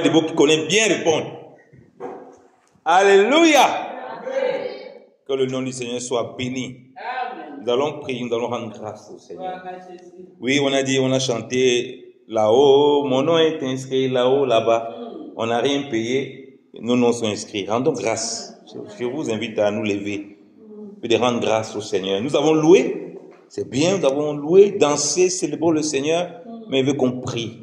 Des mots qui connaissent bien répondre. Alléluia. Que le nom du Seigneur soit béni. Nous allons prier, nous allons rendre grâce au Seigneur. Oui, on a chanté là-haut, mon nom est inscrit là-haut, là-bas. On n'a rien payé, nos noms sont inscrits. Rendons grâce. Je vous invite à nous lever et de rendre grâce au Seigneur. Nous avons loué, c'est bien, nous avons loué, dansé, célébré le Seigneur, mais il veut qu'on prie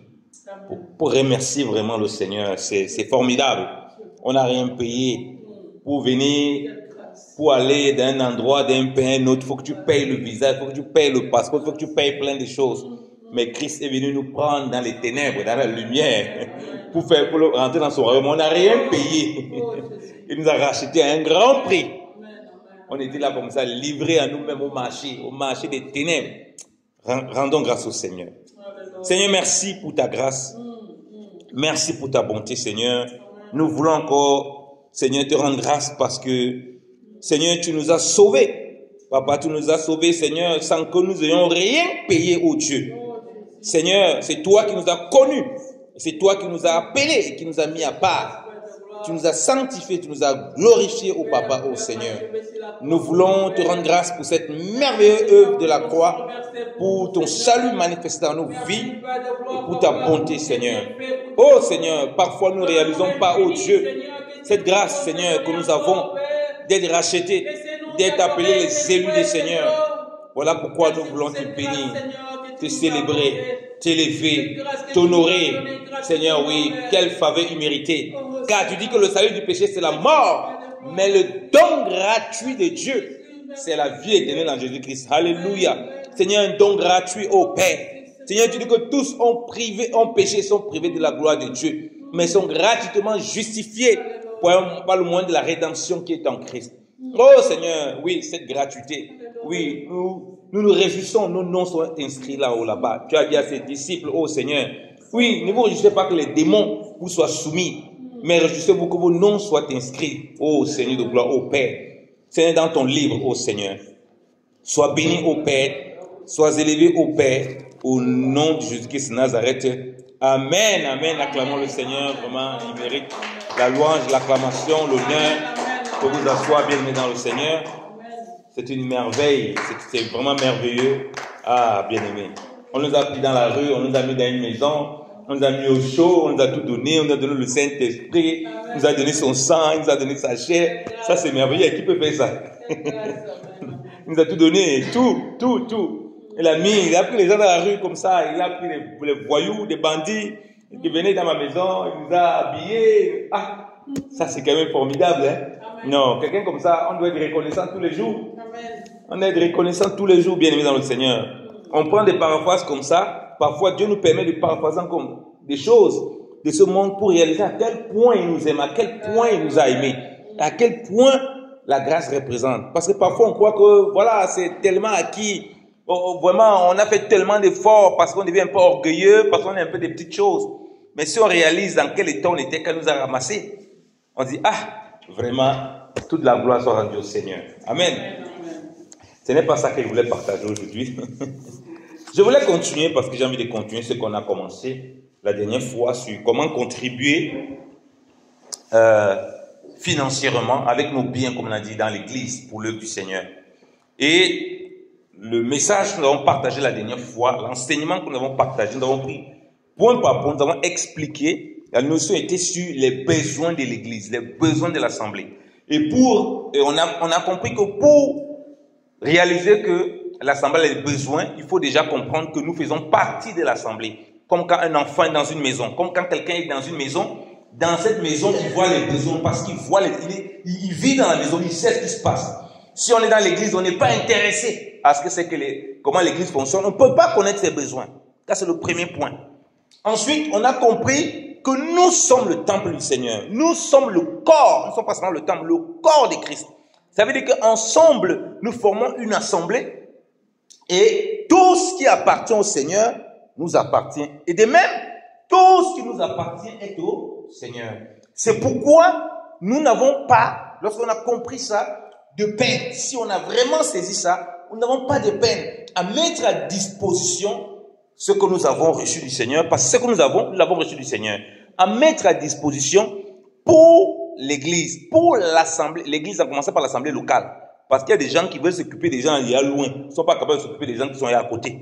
pour remercier vraiment le Seigneur. C'est formidable. On n'a rien payé pour venir, pour aller d'un endroit, d'un pays à un autre. Il faut que tu payes le visa, il faut que tu payes le passeport, il faut que tu payes plein de choses. Mais Christ est venu nous prendre dans les ténèbres, dans la lumière, pour rentrer dans son royaume. On n'a rien payé. Il nous a racheté à un grand prix. On était là comme ça, livrés à nous-mêmes au marché des ténèbres. Rendons grâce au Seigneur. Seigneur, merci pour ta grâce. Merci pour ta bonté, Seigneur. Nous voulons encore, Seigneur, te rendre grâce parce que, Seigneur, tu nous as sauvés. Papa, tu nous as sauvés, Seigneur, sans que nous ayons rien payé au Dieu. Seigneur, c'est toi qui nous as connus. C'est toi qui nous as appelés et qui nous as mis à part. Tu nous as sanctifiés, tu nous as glorifiés au Papa, au Seigneur. Nous voulons te rendre grâce pour cette merveilleuse œuvre de la croix, pour ton salut manifesté dans nos vies et pour ta bonté, Seigneur. Oh Seigneur, parfois nous ne réalisons pas, oh Dieu, cette grâce, Seigneur, que nous avons d'être rachetés, d'être appelés les élus des Seigneurs. Voilà pourquoi nous voulons te bénir, te célébrer, t'élever, t'honorer. Seigneur, oui, quelle faveur imméritée. Car tu dis que le salut du péché, c'est la mort. Mais le don gratuit de Dieu, c'est la vie éternelle en Jésus-Christ. Alléluia. Seigneur, un don gratuit au Père. Seigneur, tu dis que tous ont péché, sont privés de la gloire de Dieu, mais sont gratuitement justifiés par le moyen de la rédemption qui est en Christ. Oh Seigneur, oui, cette gratuité. Oui, nous nous réjouissons, nos noms sont inscrits là-haut, là-bas. Tu as dit à ses disciples, oh Seigneur, oui, ne vous réjouissez pas que les démons vous soient soumis, mais réjouissez-vous que vos noms soient inscrits, oh Seigneur de gloire, au Père. Seigneur, dans ton livre, oh Seigneur. Sois béni au Père, sois élevé au Père, au nom de Jésus-Christ de Nazareth. Amen, amen. Acclamons le Seigneur, vraiment, il mérite la louange, l'acclamation, l'honneur. Que vous asseoir bien aimé dans le Seigneur. C'est une merveille, c'est vraiment merveilleux. Ah, bien aimé. On nous a pris dans la rue, on nous a mis dans une maison, on nous a mis au chaud, on nous a tout donné, on nous a donné le Saint-Esprit, on nous a donné son sang, il nous a donné sa chair. Ça, c'est merveilleux. Qui peut faire ça? Il nous a tout donné, tout. Il a pris les gens dans la rue comme ça, il a pris les voyous, des bandits, qui venaient dans ma maison, il nous a habillés. Ah, ça c'est quand même formidable, hein? Non, quelqu'un comme ça, on doit être reconnaissant tous les jours. Amen. On doit être reconnaissant tous les jours, bien aimé dans le Seigneur. On prend des paraphrases comme ça. Parfois, Dieu nous permet de paraphraser comme des choses de ce monde pour réaliser à quel point il nous aime, à quel point il nous a aimés, à quel point la grâce représente. Parce que parfois, on croit que, voilà, c'est tellement acquis. Vraiment, on a fait tellement d'efforts parce qu'on devient un peu orgueilleux, parce qu'on est un peu des petites choses. Mais si on réalise dans quel état on était quand il nous a ramassés, on dit, ah, vraiment, toute la gloire soit rendue au Seigneur. Amen. Ce n'est pas ça que je voulais partager aujourd'hui. Je voulais continuer parce que j'ai envie de continuer ce qu'on a commencé la dernière fois sur comment contribuer financièrement avec nos biens, comme on a dit, dans l'église pour l'œuvre du Seigneur. Et le message que nous avons partagé la dernière fois, l'enseignement que nous avons partagé, nous avons pris point par point, nous avons expliqué. La notion était sur les besoins de l'église, les besoins de l'assemblée. Et on a compris que pour réaliser que l'assemblée a des besoins, il faut déjà comprendre que nous faisons partie de l'assemblée. Comme quand un enfant est dans une maison, comme quand quelqu'un est dans une maison, dans cette maison, il voit les besoins parce qu'il voit il vit dans la maison, il sait ce qui se passe. Si on est dans l'église, on n'est pas intéressé à ce que c'est comment l'église fonctionne. On ne peut pas connaître ses besoins. Ça, c'est le premier point. Ensuite, on a compris que nous sommes le temple du Seigneur. Nous sommes le corps. Nous ne sommes pas seulement le temple, le corps de Christ. Ça veut dire qu'ensemble, nous formons une assemblée et tout ce qui appartient au Seigneur nous appartient. Et de même, tout ce qui nous appartient est au Seigneur. C'est pourquoi nous n'avons pas, lorsqu'on a compris ça, de peine. Si on a vraiment saisi ça, nous n'avons pas de peine à mettre à disposition ce que nous avons reçu du Seigneur, parce que ce que nous l'avons reçu du Seigneur. à mettre à disposition pour l'église, pour l'assemblée. L'église a commencé par l'assemblée locale. Parce qu'il y a des gens qui veulent s'occuper des gens il y a loin. Ils ne sont pas capables de s'occuper des gens qui sont là à côté.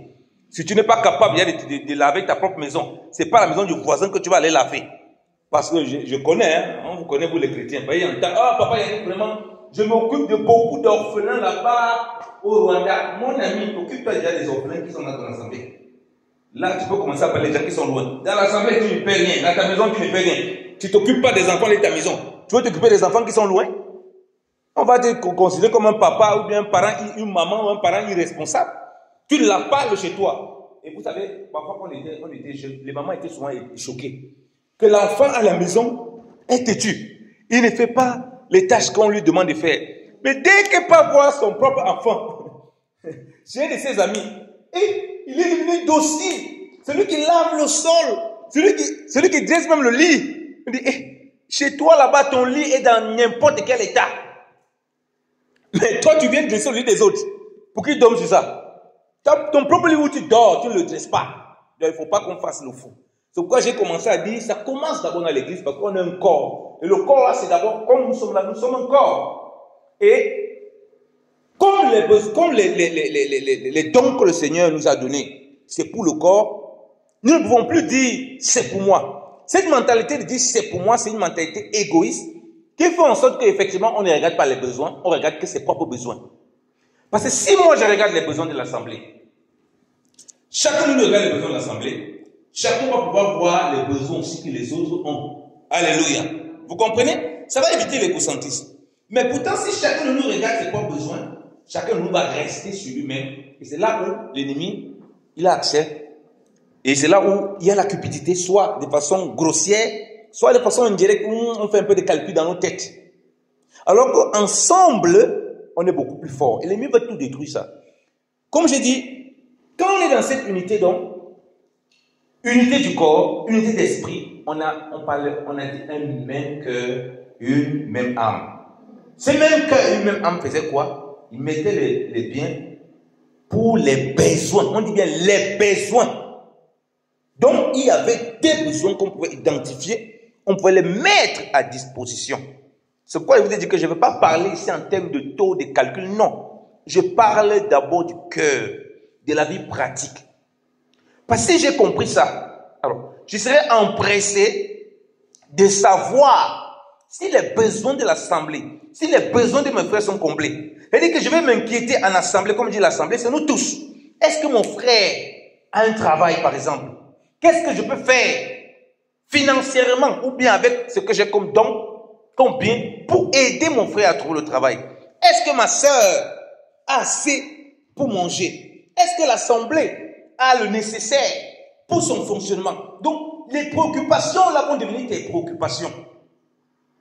Si tu n'es pas capable de laver ta propre maison, ce n'est pas la maison du voisin que tu vas aller laver. Parce que je connais, hein, on vous connaît, vous les chrétiens. Vous entend, ah, papa, il y a vraiment, je m'occupe de beaucoup d'orphelins là-bas au Rwanda. Mon ami, occupe-toi déjà des orphelins qui sont dans ton assemblée. Là, tu peux commencer à parler des gens qui sont loin. Dans l'assemblée, tu ne paies rien. Dans ta maison, tu ne paies rien. Tu ne t'occupes pas des enfants de ta maison. Tu veux t'occuper des enfants qui sont loin? On va te considérer comme un papa ou bien un parent, une maman ou un parent irresponsable. Tu ne laves pas chez toi. Et vous savez, parfois quand on était jeunes, les mamans étaient souvent choquées. Que l'enfant à la maison est têtu. Il ne fait pas les tâches qu'on lui demande de faire. Mais dès qu'il peut voir son propre enfant, j'ai un de ses amis, et il est devenu docile. Celui qui lave le sol, celui qui dresse même le lit. Il dit, chez toi là-bas, ton lit est dans n'importe quel état. Mais toi, tu viens dresser le lit des autres. Pour qu'ils dorment sur ça. Ton propre lit où tu dors, tu ne le dresses pas. Donc, il ne faut pas qu'on fasse le fou. C'est pourquoi j'ai commencé à dire, ça commence d'abord dans l'église parce qu'on a un corps. Et le corps là, c'est d'abord, comme nous sommes là, nous sommes un corps. Et comme les dons que le Seigneur nous a donnés, c'est pour le corps, nous ne pouvons plus dire, c'est pour moi. Cette mentalité de dire, c'est pour moi, c'est une mentalité égoïste qui fait en sorte qu'effectivement, on ne regarde pas les besoins, on regarde que ses propres besoins. Parce que si moi, je regarde les besoins de l'assemblée, chacun de nous regarde les besoins de l'assemblée, chacun va pouvoir voir les besoins aussi que les autres ont. Alléluia. Vous comprenez? Ça va éviter l'égocentrisme. Mais pourtant, si chacun de nous regarde ses propres besoins, chacun de nous va rester sur lui-même. Et c'est là où l'ennemi, il a accès. Et c'est là où il y a la cupidité, soit de façon grossière, soit de façon indirecte, où on fait un peu de calcul dans nos têtes. Alors qu'ensemble, on est beaucoup plus fort. Et l'ennemi va tout détruire ça. Comme j'ai dit, quand on est dans cette unité, donc, unité du corps, unité d'esprit, on a dit un même cœur, une même âme. Ce même cœur, une même âme faisait quoi? Il mettait les biens pour les besoins. On dit bien les besoins. Donc, il y avait des besoins qu'on pouvait identifier, on pouvait les mettre à disposition. C'est pourquoi je vous ai dit que je ne vais pas parler ici en termes de taux, de calcul, non. Je parle d'abord du cœur, de la vie pratique. Parce que si j'ai compris ça, alors, je serais empressé de savoir si les besoins de l'assemblée, si les besoins de mes frères sont comblés. C'est-à-dire que je vais m'inquiéter en assemblée, comme dit l'assemblée, c'est nous tous. Est-ce que mon frère a un travail, par exemple? Qu'est-ce que je peux faire financièrement ou bien avec ce que j'ai comme don, comme bien, pour aider mon frère à trouver le travail? Est-ce que ma soeur a assez pour manger? Est-ce que l'assemblée a le nécessaire pour son fonctionnement? Donc, les préoccupations là vont devenir tes préoccupations.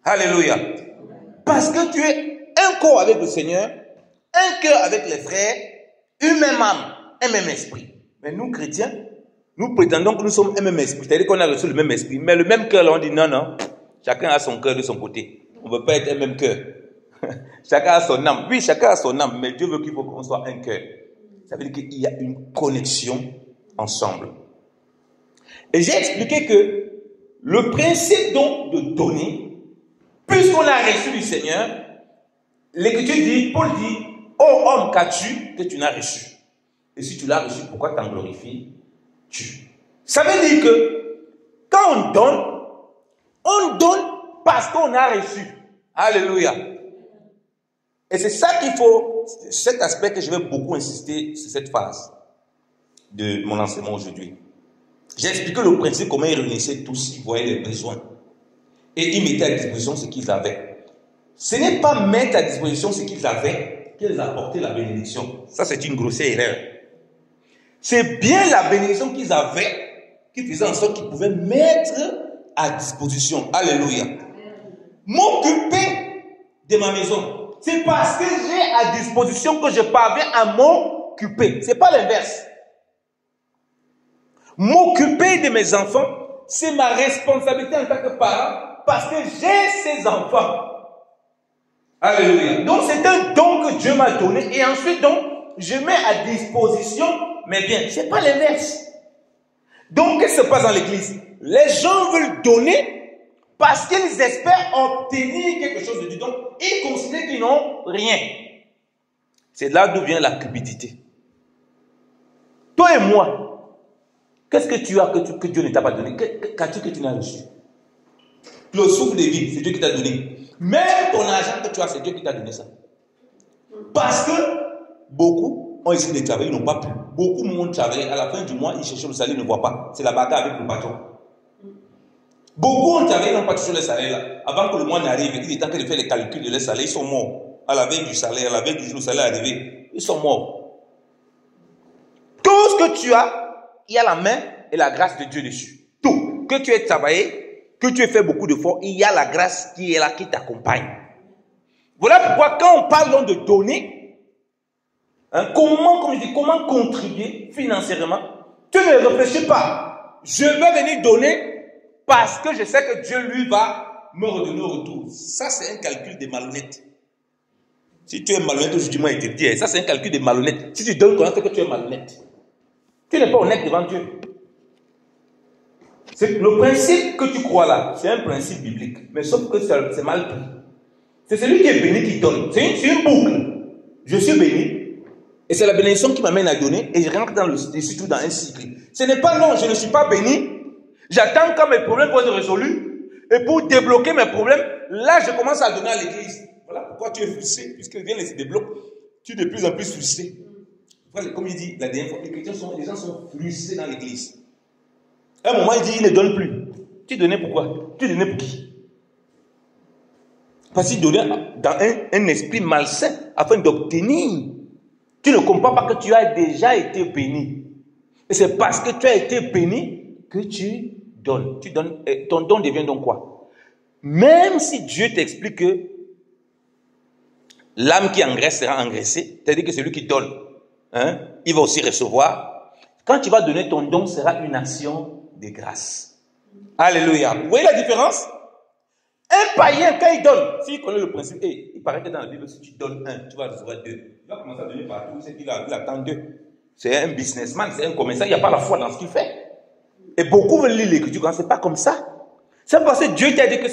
Alléluia. Parce que tu es un corps avec le Seigneur, un cœur avec les frères, une même âme, un même esprit. Mais nous, chrétiens, nous prétendons que nous sommes un même esprit. C'est-à-dire qu'on a reçu le même esprit. Mais le même cœur, là, on dit non, non. Chacun a son cœur de son côté. On ne veut pas être un même cœur. Chacun a son âme. Oui, chacun a son âme. Mais Dieu veut qu'il faut qu'on soit un cœur. Ça veut dire qu'il y a une connexion ensemble. Et j'ai expliqué que le principe donc de donner, puisqu'on a reçu du Seigneur, l'Écriture dit, Paul dit, ô homme, qu'as-tu que tu n'as reçu? Et si tu l'as reçu, pourquoi t'en glorifies? Ça veut dire que quand on donne parce qu'on a reçu. Alléluia. Et c'est ça qu'il faut, cet aspect que je vais beaucoup insister sur cette phase de mon enseignement aujourd'hui. J'ai expliqué le principe, comment ils réunissaient tous, ils voyaient les besoins. Et ils mettaient à disposition ce qu'ils avaient. Ce n'est pas mettre à disposition ce qu'ils avaient qu'ils apportaient la bénédiction. Ça, c'est une grossière erreur. C'est bien la bénédiction qu'ils avaient qui faisait en sorte qu'ils pouvaient mettre à disposition. Alléluia. M'occuper de ma maison. C'est parce que j'ai à disposition que je parviens à m'occuper. Ce n'est pas l'inverse. M'occuper de mes enfants, c'est ma responsabilité en tant que parent parce que j'ai ces enfants. Alléluia. Donc c'est un don que Dieu m'a donné et ensuite donc je mets à disposition mes biens. Ce n'est pas l'inverse. Donc qu'est-ce qui se passe dans l'église? Les gens veulent donner parce qu'ils espèrent obtenir quelque chose de Dieu. Donc, ils considèrent qu'ils n'ont rien. C'est là d'où vient la cupidité. Toi et moi, qu'est-ce que tu as que Dieu ne t'a pas donné? Qu'as-tu que tu n'as reçu? Le souffle de vie, c'est Dieu qui t'a donné. Même ton argent que tu as, c'est Dieu qui t'a donné ça. Parce que beaucoup ont essayé de travailler, ils n'ont pas pu. Beaucoup m'ont travaillé, à la fin du mois, ils cherchent le salaire, ils ne voient pas. C'est la bagarre avec le patron. Beaucoup ont travaillé, ils n'ont pas touché le salaire là. Avant que le mois n'arrive, il est temps de faire les calculs de leur salaire, ils sont morts. À la veille du salaire, à la veille du jour où le salaire est arrivé, ils sont morts. Tout ce que tu as, il y a la main et la grâce de Dieu dessus. Tout. Que tu aies travaillé, que tu aies fait beaucoup d'efforts, il y a la grâce qui est là, qui t'accompagne. Voilà pourquoi quand on parle de donner, comment contribuer financièrement, tu ne réfléchis pas. Je vais venir donner parce que je sais que Dieu lui va me redonner au retour. Ça c'est un calcul des malhonnêtes. Si tu es malhonnête aujourd'hui, moi je te dis, ça c'est un calcul des malhonnêtes. Si tu donnes connaître que tu es malhonnête, tu n'es pas honnête devant Dieu. Le principe que tu crois là, c'est un principe biblique, mais sauf que c'est mal pris. C'est celui qui est béni qui donne. C'est une boucle. Je suis béni, et c'est la bénédiction qui m'amène à donner, et je rentre surtout dans un cycle. Ce n'est pas non, je ne suis pas béni, j'attends quand mes problèmes vont être résolus, et pour débloquer mes problèmes, là je commence à donner à l'église. Voilà pourquoi tu es frustré, puisque rien ne se débloque, tu es de plus en plus frustré. Voilà, comme il dit, la dernière fois, les gens sont frustrés dans l'église. À un moment, il dit, il ne donne plus. Tu donnais pourquoi? Tu donnais pour qui? Parce qu'il donnait dans un esprit malsain afin d'obtenir. Tu ne comprends pas que tu as déjà été béni. Et c'est parce que tu as été béni que tu donnes. Tu donnes, ton don devient donc quoi? Même si Dieu t'explique que l'âme qui engraisse sera engraissée, c'est-à-dire que celui qui donne, il va aussi recevoir. Quand tu vas donner, ton don sera une action de grâce. Alléluia. Vous voyez la différence? Un païen, quand il donne, s'il connaît le principe, il paraît que dans la Bible, si tu donnes un, tu vas recevoir deux. Il va commencer à donner partout, c'est qu'il attend deux. C'est un businessman, c'est un commerçant, il n'y a pas la foi dans ce qu'il fait. Et beaucoup veulent lire l'écriture quand c'est pas comme ça. C'est parce que Dieu t'a dit que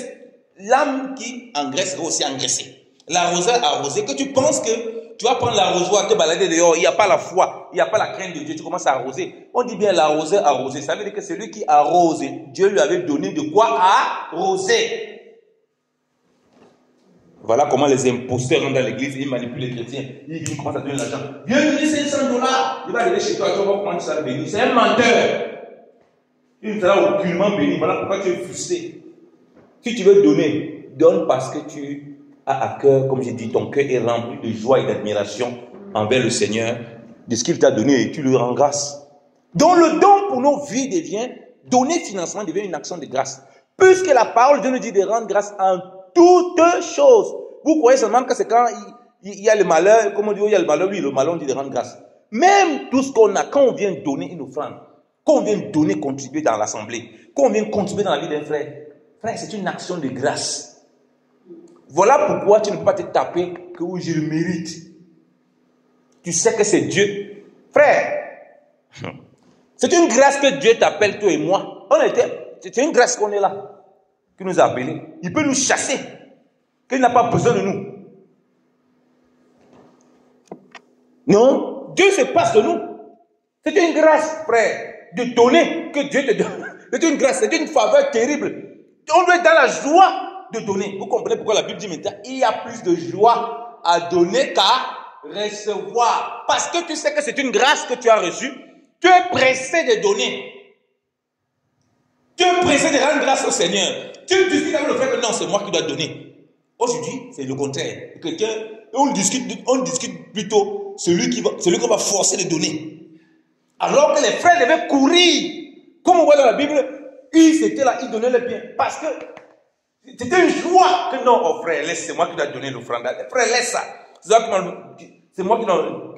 l'âme qui engraisse sera aussi engraissée. L'arroseur arrosé, que tu penses que tu vas prendre l'arrosoir, te balader dehors, il n'y a pas la foi, il n'y a pas la crainte de Dieu, tu commences à arroser. On dit bien l'arroseur arrosé, ça veut dire que celui qui arrose, Dieu lui avait donné de quoi arroser. Voilà comment les imposteurs rentrent dans l'église, ils manipulent les chrétiens, ils commencent à donner l'argent. Viens donner $500, il va aller chez toi, tu vas voir comment tu seras béni. C'est un menteur. Il ne sera aucunement béni, voilà pourquoi tu es frustré. Si tu veux donner, donne parce que tu à cœur, comme j'ai dit, ton cœur est rempli de joie et d'admiration envers le Seigneur, de ce qu'il t'a donné et tu lui rends grâce. Donc le don pour nos vies devient, donner financement devient une action de grâce. Puisque la parole de Dieu nous dit de rendre grâce en toutes choses. Vous croyez seulement que c'est quand il y a le malheur, comme on dit, il y a le malheur, oui, le malheur, on dit de rendre grâce. Même tout ce qu'on a, quand on vient donner une offrande, quand on vient donner, contribuer dans l'assemblée, quand on vient contribuer dans la vie d'un frère, frère, c'est une action de grâce. Voilà pourquoi tu ne peux pas te taper que oui, je le mérite. Tu sais que c'est Dieu. Frère, c'est une grâce que Dieu t'appelle, toi et moi. C'est une grâce qu'on est là, qui nous a appelés. Il peut nous chasser, qu'il n'a pas besoin de nous. Non, Dieu se passe de nous. C'est une grâce, frère, de donner que Dieu te donne. C'est une grâce, c'est une faveur terrible. On doit être dans la joie de donner. Vous comprenez pourquoi la Bible dit maintenant, il y a plus de joie à donner qu'à recevoir. Parce que tu sais que c'est une grâce que tu as reçue. Tu es pressé de donner. Tu es pressé de rendre grâce au Seigneur. Tu discutes avec le frère que non, c'est moi qui dois donner. Aujourd'hui, c'est le contraire. On discute plutôt celui qu'on va forcer de donner. Alors que les frères devaient courir. Comme on voit dans la Bible, ils étaient là, ils donnaient le bien. Parce que c'était une joie que non, oh frère, laisse, c'est moi qui dois donner l'offrande. Frère, laisse ça. C'est moi qui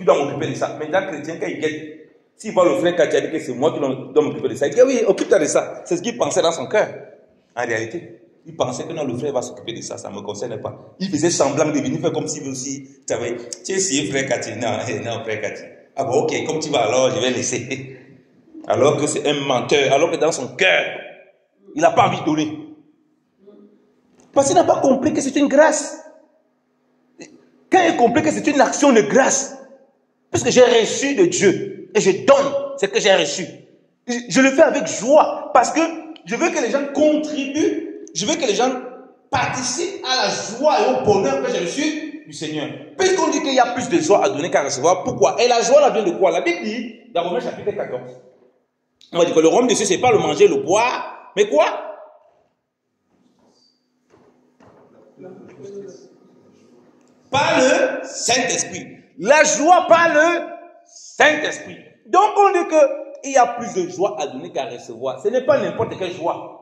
dois m'occuper de ça. Maintenant, chrétien, quand il guette, s'il voit le frère quand il a dit que c'est moi qui dois m'occuper de ça, il dit oui, occupe-toi de ça. C'est ce qu'il pensait dans son cœur. En réalité, il pensait que non, le frère va s'occuper de ça, ça ne me concerne pas. Il faisait semblant de venir faire comme s'il veut aussi. Tu es essayé, frère Cathy. Non, frère Cathy. Ah bon, ok, comme tu vas alors, je vais laisser. Alors que c'est un menteur, alors que dans son cœur, Il n'a pas envie de donner. Parce qu'il n'a pas compris que c'est une grâce. Quand il a compris que c'est une action de grâce, puisque j'ai reçu de Dieu et je donne ce que j'ai reçu, je le fais avec joie parce que je veux que les gens contribuent, je veux que les gens participent à la joie et au bonheur que j'ai reçu du Seigneur. Puisqu'on dit qu'il y a plus de joie à donner qu'à recevoir, pourquoi? Et la joie, là, vient de quoi? La Bible dit, dans Romains chapitre 14, on va dire que le royaume de Dieu, ce n'est pas le manger, le boire, mais quoi? Par le Saint-Esprit. La joie par le Saint-Esprit. Donc on dit qu'il y a plus de joie à donner qu'à recevoir. Ce n'est pas n'importe quelle joie.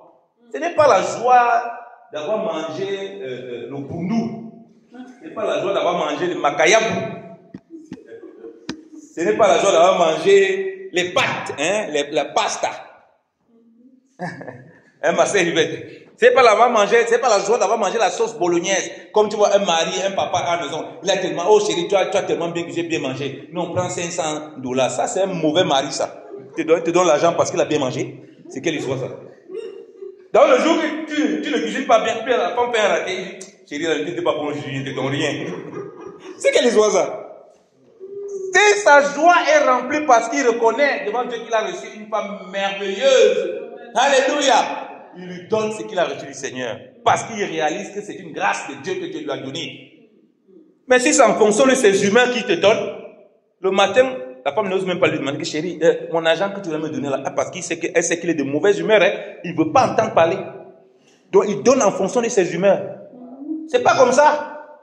Ce n'est pas la joie d'avoir mangé le boundou. Ce n'est pas la joie d'avoir mangé le makayabou. Ce n'est pas la joie d'avoir mangé les pâtes, hein, la pasta. Hein, ma sœur Yvette. C'est pas la joie d'avoir mangé la sauce bolognaise. Comme tu vois un mari, un papa à la maison. Il a tellement, oh chérie, tu as tellement bien que j'ai bien mangé. Non, on prend $500. Ça, c'est un mauvais mari, ça. Tu donnes l'argent parce qu'il a bien mangé. C'est quelle histoire, ça? Dans le jour que tu ne cuisines pas bien, puis la femme fait un raté, il dit, chérie, la vie n'était pas bon, je ne te donne rien. C'est quelle histoire, ça? C'est sa joie est remplie parce qu'il reconnaît devant Dieu qu'il a reçu une femme merveilleuse. Alléluia. Il lui donne ce qu'il a reçu du Seigneur. Parce qu'il réalise que c'est une grâce de Dieu que Dieu lui a donnée. Mais si c'est en fonction de ces humains qui te donnent, le matin, la femme n'ose même pas lui demander que chérie, mon argent que tu vas me donner là, parce qu'elle sait qu'il est de mauvaise humeur, hein, il ne veut pas entendre parler. Donc il donne en fonction de ses humeurs. C'est pas comme ça.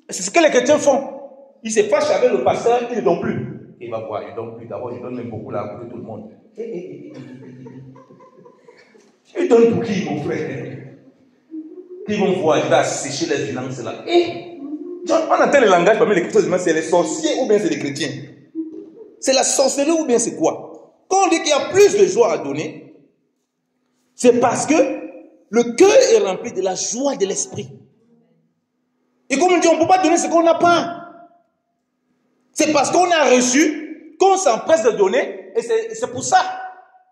C'est ce que les chrétiens font. Ils se fâchent avec le pasteur, ils ne donnent plus. Il va voir, il ne donne plus. D'abord, je donne même beaucoup là pour tout le monde. Il donne pour qui, mon frère? Ils vont voir, il va sécher les finances là. On entend le langage parmi les chrétiens, c'est les sorciers ou bien c'est les chrétiens? C'est la sorcellerie ou bien c'est quoi? Quand on dit qu'il y a plus de joie à donner, c'est parce que le cœur est rempli de la joie de l'esprit. Et comme on dit, on ne peut pas donner ce qu'on n'a pas. C'est parce qu'on a reçu qu'on s'empresse de donner, et c'est pour ça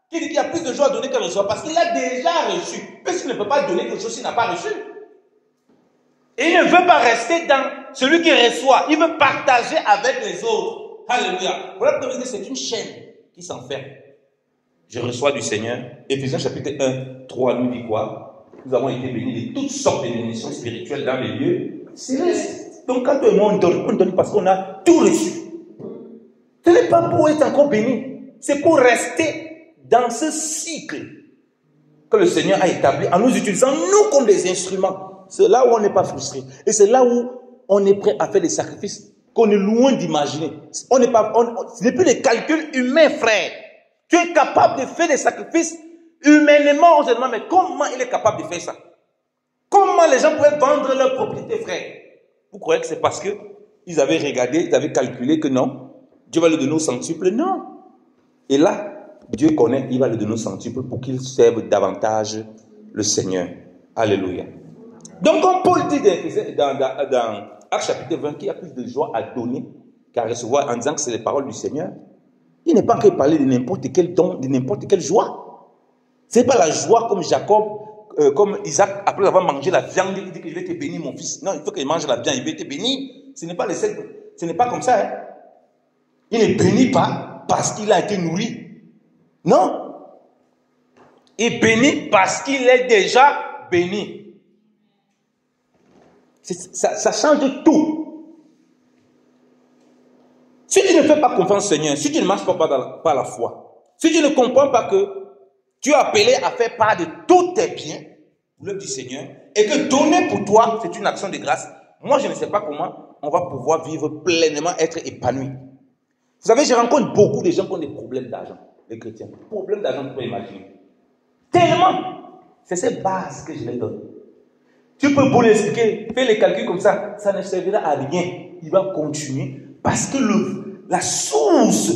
qu'il dit qu'il y a plus de joie à donner qu'à recevoir, parce qu'il a déjà reçu. Puisqu'il ne peut pas donner quelque chose qu'il n'a pas reçu. Et il ne veut pas rester dans celui qui reçoit. Il veut partager avec les autres. Alléluia. Voilà pourquoi c'est une chaîne qui s'enferme. Je reçois du Seigneur. Éphésiens chapitre 1, 3 nous dit quoi? Nous avons été bénis de toutes sortes de bénédictions spirituelles dans les lieux célestes. Donc quand toi et moi on donne parce qu'on a tout reçu. Ce n'est pas pour être encore béni. C'est pour rester dans ce cycle que le Seigneur a établi en nous utilisant nous comme des instruments. C'est là où on n'est pas frustré. Et c'est là où on est prêt à faire des sacrifices qu'on est loin d'imaginer. Ce n'est plus des calculs humains, frère. Tu es capable de faire des sacrifices humainement, mais comment il est capable de faire ça? Comment les gens pouvaient vendre leur propriété, frère? Vous croyez que c'est parce qu'ils avaient regardé, ils avaient calculé que non, Dieu va le donner au centuple? Non. Et là, Dieu connaît, il va le donner au centuple pour qu'il serve davantage le Seigneur. Alléluia. Donc, comme Paul dit dans Actes chapitre 20 qu'il y a plus de joie à donner qu'à recevoir en disant que c'est les paroles du Seigneur, il n'est pas que parler de n'importe quel don, de n'importe quelle joie. Ce n'est pas la joie comme Jacob, comme Isaac, après avoir mangé la viande, il dit que je vais te bénir, mon fils. Non, il faut qu'il mange la viande, il va te bénir. Ce n'est pas ce n'est pas comme ça. Hein. Il ne bénit pas parce qu'il a été nourri. Non. Il bénit parce qu'il est déjà béni. Ça change tout. Si tu ne fais pas confiance au Seigneur, si tu ne marches pas par la foi, si tu ne comprends pas que tu es appelé à faire part de tous tes biens, l'œuvre du Seigneur, et que donner pour toi, c'est une action de grâce, moi je ne sais pas comment on va pouvoir vivre pleinement, être épanoui. Vous savez, je rencontre beaucoup de gens qui ont des problèmes d'argent, les chrétiens. Problèmes d'argent, tu peux imaginer. Tellement, c'est cette base que je les donne. Tu peux beau l'expliquer, fais les calculs comme ça ne servira à rien. Il va continuer parce que la source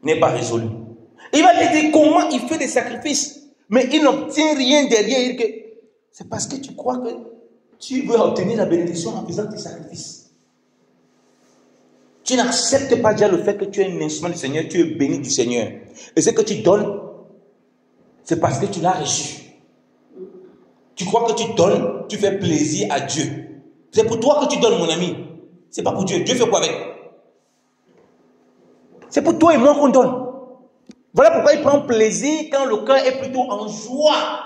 n'est pas résolue. Il va te dire comment il fait des sacrifices, mais il n'obtient rien derrière. C'est parce que tu crois que tu veux obtenir la bénédiction en faisant tes sacrifices. Tu n'acceptes pas déjà le fait que tu es un instrument du Seigneur, tu es béni du Seigneur. Et ce que tu donnes, c'est parce que tu l'as reçu. Tu crois que tu donnes, tu fais plaisir à Dieu. C'est pour toi que tu donnes, mon ami. C'est pas pour Dieu. Dieu fait quoi avec? C'est pour toi et moi qu'on donne. Voilà pourquoi il prend plaisir quand le cœur est plutôt en joie.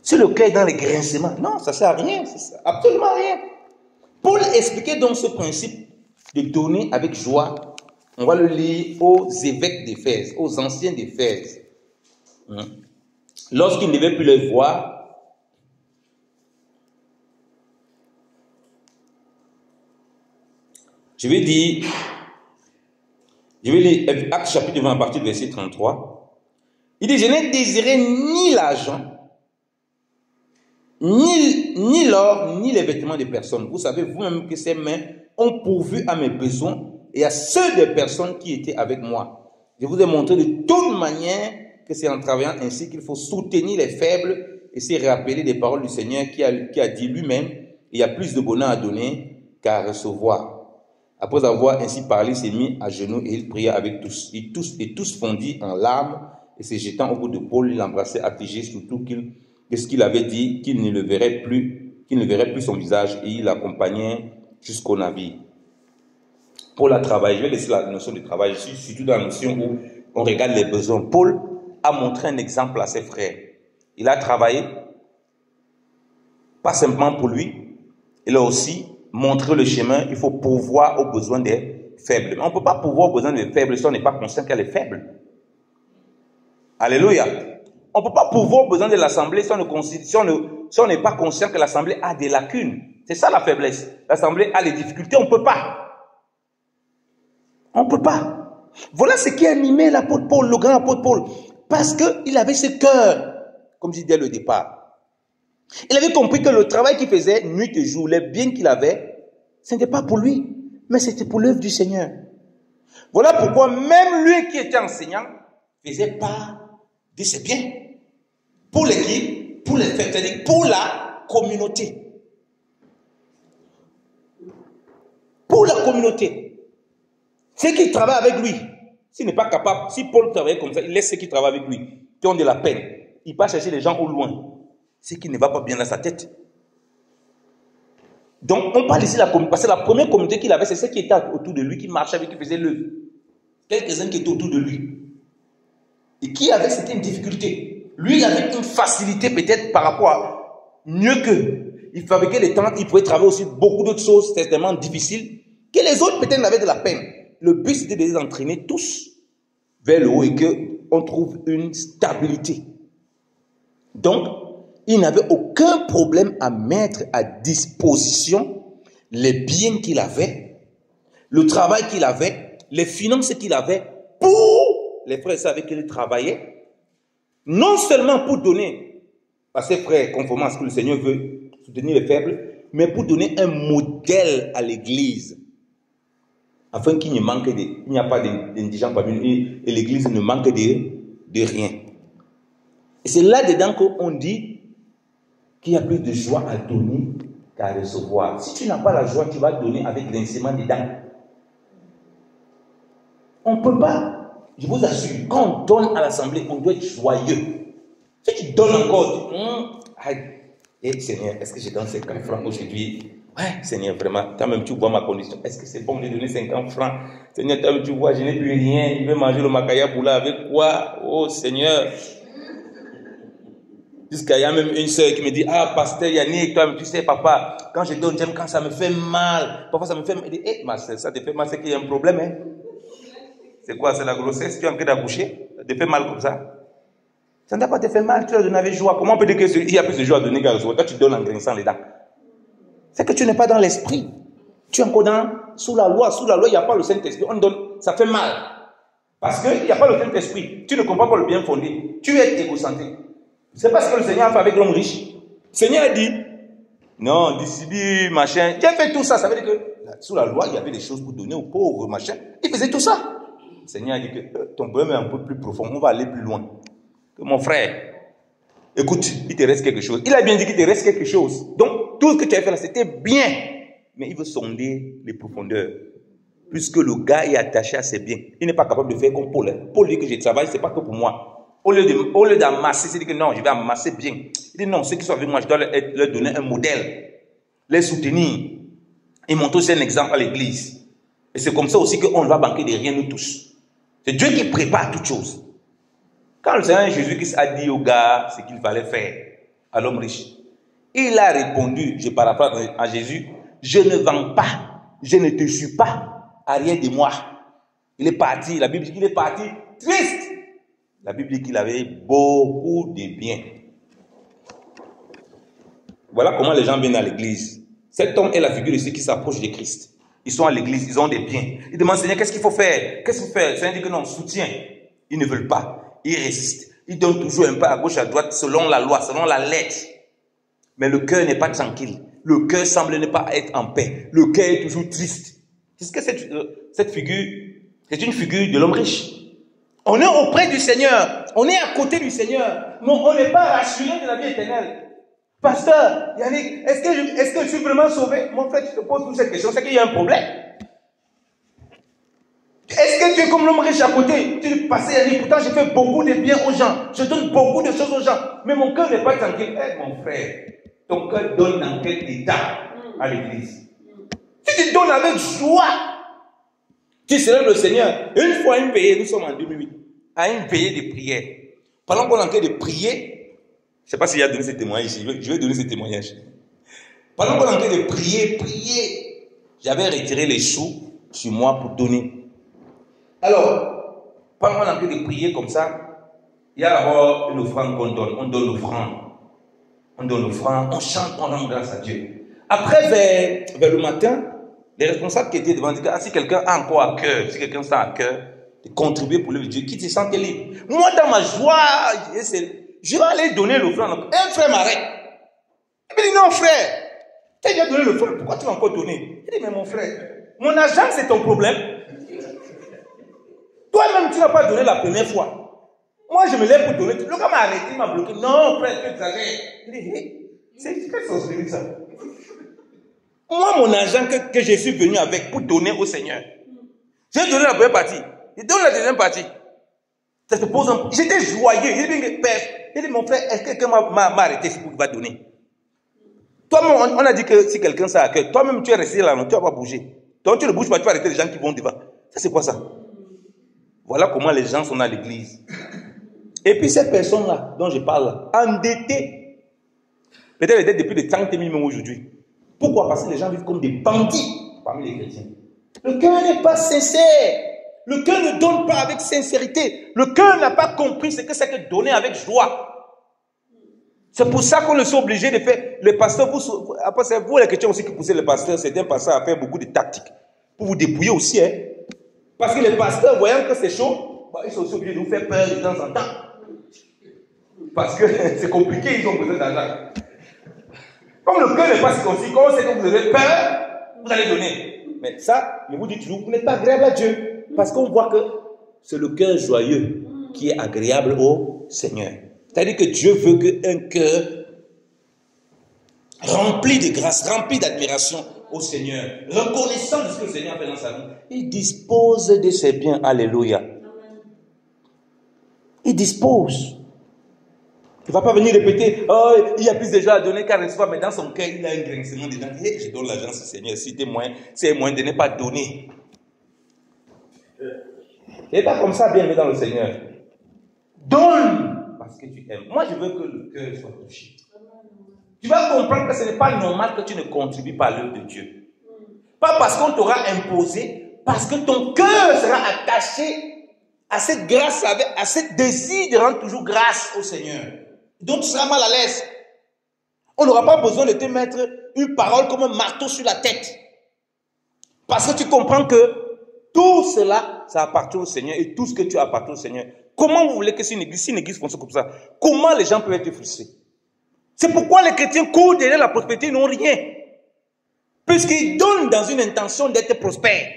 Si le cœur est dans les grincements, non, ça ne sert à rien, ça sert absolument à rien. Paul expliquait donc ce principe de donner avec joie. On va le lire aux évêques d'Éphèse, aux anciens d'Éphèse. Lorsqu'ils ne devaient plus les voir, je vais lire Actes chapitre 20 à partir du verset 33. Il dit, je n'ai désiré ni l'argent, ni l'or, ni les vêtements de personne. Vous savez vous-même que ces mains ont pourvu à mes besoins et à ceux des personnes qui étaient avec moi. Je vous ai montré de toute manière que c'est en travaillant ainsi qu'il faut soutenir les faibles et se rappeler des paroles du Seigneur qui a dit lui-même, il y a plus de bonheur à donner qu'à recevoir. Après avoir ainsi parlé, il s'est mis à genoux et il pria avec tous. Et tous fondit en larmes et se jetant au bout de Paul, il l'embrassait affligé, surtout ce qu'il avait dit, qu'il ne verrait plus son visage, et il l'accompagnait jusqu'au navire. Paul a travaillé, je vais laisser la notion de travail, je suis surtout dans la notion où on regarde les besoins. Paul a montré un exemple à ses frères. Il a travaillé, pas simplement pour lui, il a aussi montré le chemin, il faut pourvoir aux besoins des faibles. Mais on ne peut pas pourvoir aux besoins des faibles si on n'est pas conscient qu'elle est faible. Alléluia. On ne peut pas pourvoir aux besoins de l'Assemblée si on n'est pas conscient que l'Assemblée a des lacunes. C'est ça la faiblesse. L'Assemblée a des difficultés, on ne peut pas. On ne peut pas. Voilà ce qui animait l'apôtre Paul, le grand apôtre Paul. Parce qu'il avait ce cœur, comme je disais dès le départ. Il avait compris que le travail qu'il faisait nuit et jour, les biens qu'il avait, ce n'était pas pour lui, mais c'était pour l'œuvre du Seigneur. Voilà pourquoi même lui qui était enseignant faisait part de ses biens. Pour l'équipe, pour les fêtes, c'est-à-dire pour la communauté. Pour la communauté. Ceux qui travaillent avec lui, s'il n'est pas capable, si Paul travaillait comme ça, il laisse ceux qui travaillent avec lui, qui ont de la peine. Il part chercher les gens au loin. Ce qui ne va pas bien dans sa tête. Donc, on parle ici de la communauté, parce que la première communauté qu'il avait, c'est ceux qui étaient autour de lui, qui marchaient avec lui, qui faisaient l'œuvre. Quelques-uns qui étaient autour de lui. Et qui avaient certaines difficultés. Lui, il avait une facilité peut-être par rapport à mieux qu'eux. Il fabriquait des tentes, il pouvait travailler aussi beaucoup d'autres choses, certainement difficiles, que les autres peut-être avaient de la peine. Le but, c'était de les entraîner tous vers le haut et qu'on trouve une stabilité. Donc, il n'avait aucun problème à mettre à disposition les biens qu'il avait, le travail qu'il avait, les finances qu'il avait pour les frères avec qui il travaillait, non seulement pour donner à ses frères conformément à ce que le Seigneur veut, soutenir les faibles, mais pour donner un modèle à l'Église, afin qu'il ne manque il n'y a pas d'indigents parmi nous et l'Église ne manque de rien. Et c'est là-dedans qu'on dit qu'il y a plus de joie à donner qu'à recevoir. Si tu n'as pas la joie, tu vas donner avec l'inciment dedans. On ne peut pas. Je vous assure, quand on donne à l'Assemblée, on doit être joyeux. Si tu donnes encore, Seigneur, est-ce que je donne 50 francs aujourd'hui? Ouais, Seigneur, vraiment, toi-même tu vois ma condition. Est-ce que c'est bon de donner 50 francs? Seigneur, toi-même tu vois, je n'ai plus rien. Je vais manger le makaya boula avec quoi? Oh Seigneur. Jusqu'à il y a même une sœur qui me dit, ah, pasteur Yannick, toi, tu sais, papa, quand je donne, j'aime quand ça me fait mal. Parfois, ça me fait mal. Elle dit, ma sœur, ça te fait mal, c'est qu'il y a un problème, hein. C'est quoi, c'est la grossesse? Tu es en train d'accoucher? Ça te fait mal comme ça? Ça ne doit pas te faire mal, tu as donné avec joie. Comment on peut dire qu'il y a plus de joie à donner qu'à recevoir? Quand tu donnes en grinçant les dents. C'est que tu n'es pas dans l'esprit. Tu es encore sous la loi. Sous la loi, il n'y a pas le Saint-Esprit. On donne, ça fait mal. Parce qu'il n'y a pas le Saint-Esprit. Tu ne comprends pas le bien fondé. Tu es égocentrique. C'est parce que le Seigneur a fait avec l'homme riche. Le Seigneur a dit, non, distribue, machin. J'ai fait tout ça. Ça veut dire que sous la loi, il y avait des choses pour donner aux pauvres, machin. Il faisait tout ça. Le Seigneur a dit que ton problème est un peu plus profond. On va aller plus loin. Que mon frère, écoute, il te reste quelque chose. Il a bien dit qu'il te reste quelque chose. Donc, tout ce que tu as fait là, c'était bien. Mais il veut sonder les profondeurs. Puisque le gars est attaché à ses biens. Il n'est pas capable de faire comme Paul. Paul dit que je travaille, ce n'est pas que pour moi. Au lieu d'amasser, c'est-à-dire que non, je vais amasser bien. Il dit non, ceux qui sont avec moi, je dois leur donner un modèle, les soutenir et montrer aussi un exemple à l'église. Et c'est comme ça aussi qu'on ne va manquer de rien, nous tous. C'est Dieu qui prépare toutes choses. Quand le Seigneur Jésus a dit au gars ce qu'il fallait faire, à l'homme riche, il a répondu, je paraphrase à Jésus, je ne vends pas, je ne te suis pas, arrière de moi. Il est parti, la Bible dit qu'il est parti triste. La Bible dit qu'il avait beaucoup de biens. Voilà comment les gens viennent à l'église. Cet homme est la figure de ceux qui s'approchent de Christ. Ils sont à l'église, ils ont des biens. Ils demandent, Seigneur, qu'est-ce qu'il faut faire? Qu'est-ce qu'il faut faire? Le Seigneur dit que non, soutien. Ils ne veulent pas. Ils résistent. Ils donnent toujours un peu à gauche, à droite, selon la loi, selon la lettre. Mais le cœur n'est pas tranquille. Le cœur semble ne pas être en paix. Le cœur est toujours triste. Qu'est-ce que cette figure? C'est une figure de l'homme riche. On est auprès du Seigneur. On est à côté du Seigneur. Mais on n'est pas rassuré de la vie éternelle. Pasteur, Yannick, est-ce que je suis vraiment sauvé? Mon frère, tu te poses toute cette question, c'est qu'il y a un problème. Est-ce que tu es comme l'homme riche à côté? Tu dis, pasteur Yannick, pourtant j'ai fait beaucoup de bien aux gens. Je donne beaucoup de choses aux gens. Mais mon cœur n'est pas tranquille. Mon frère, ton cœur donne dans quel état à l'église? Si tu donnes avec joie, tu célèbres le Seigneur. Une fois une veillée, nous sommes en 2008, à une veillée de prière. Pendant qu'on est en train de prier, je ne sais pas s'il a donné ce témoignage ici, je vais donner ce témoignage. Pendant qu'on est en train de prier, j'avais retiré les sous sur moi pour donner. Alors, pendant qu'on est en train de prier comme ça, il y a d'abord une offrande qu'on donne. On donne l'offrande. On donne l'offrande, on chante, on rend grâce à Dieu. Après, vers le matin, les responsables qui étaient devant disent, si quelqu'un a encore à cœur, si quelqu'un sent à cœur de contribuer pour le Dieu, qui se sente libre. Moi, dans ma joie, je vais aller donner l'offrande. Un frère m'arrête. Il me dit, non frère, tu as déjà donné l'offrande, pourquoi tu vas encore donner? Il dit, mais mon frère, mon argent c'est ton problème. Toi-même tu n'as pas donné la première fois. Moi je me lève pour donner. Le gars m'a arrêté, il m'a bloqué. Non frère, tu exagères. Il dit, hey, c'est quelle sorcellerie ça? Moi mon argent que je suis venu avec pour donner au Seigneur, j'ai donné la première partie. Il donne la deuxième partie. Ça se pose un... J'étais joyeux. Il dit, mon frère, est-ce que quelqu'un m'a arrêté pour qu'il va donner? Toi-même, on a dit que si quelqu'un s'est à cœur, toi-même tu es resté là, non, tu ne vas pas bouger. Donc tu ne bouges pas, tu vas arrêter les gens qui vont devant. Ça c'est quoi ça? Voilà comment les gens sont à l'église. Et puis ces personnes-là, dont je parle là, endettées, peut-être elles depuis de 30 000 même aujourd'hui. Pourquoi? Parce que les gens vivent comme des bandits parmi les chrétiens. Le cœur n'est pas sincère. Le cœur ne donne pas avec sincérité. Le cœur n'a pas compris ce que c'est que donner avec joie. C'est pour ça qu'on est obligé de faire. Les pasteurs, vous les chrétiens aussi qui poussez les pasteurs, certains pasteurs à faire beaucoup de tactiques. Pour vous dépouiller aussi. Hein. Parce que les pasteurs, voyant que c'est chaud, ils sont aussi obligés de vous faire peur de temps en temps. Parce que c'est compliqué, ils ont besoin d'argent. Comme le cœur n'est pas si concis, quand on sait que vous avez peur, vous allez donner. Mais ça, je vous dis toujours, vous n'êtes pas agréable à Dieu. Parce qu'on voit que c'est le cœur joyeux qui est agréable au Seigneur. C'est-à-dire que Dieu veut qu'un cœur rempli de grâce, rempli d'admiration au Seigneur, reconnaissant de ce que le Seigneur a fait dans sa vie, il dispose de ses biens. Alléluia. Il dispose. Il ne va pas venir répéter, oh, il y a plus de gens à donner qu'à recevoir, mais dans son cœur, il a un grincement dedans. Hey, je donne l'argent, Seigneur, si c'est moyen de ne pas donner. Et pas comme ça, bien dans le Seigneur. Donne parce que tu aimes. Moi, je veux que le cœur soit touché. Tu vas comprendre que ce n'est pas normal que tu ne contribues pas à l'œuvre de Dieu. Pas parce qu'on t'aura imposé, parce que ton cœur sera attaché à cette grâce, à ce désir de rendre toujours grâce au Seigneur. Donc tu seras mal à l'aise. On n'aura pas besoin de te mettre une parole comme un marteau sur la tête. Parce que tu comprends que tout cela, ça appartient au Seigneur et tout ce que tu as appartient au Seigneur. Comment vous voulez que si une église fonctionne comme ça, comment les gens peuvent être frustrés? C'est pourquoi les chrétiens courent derrière la prospérité, ils n'ont rien. Puisqu'ils donnent dans une intention d'être prospères.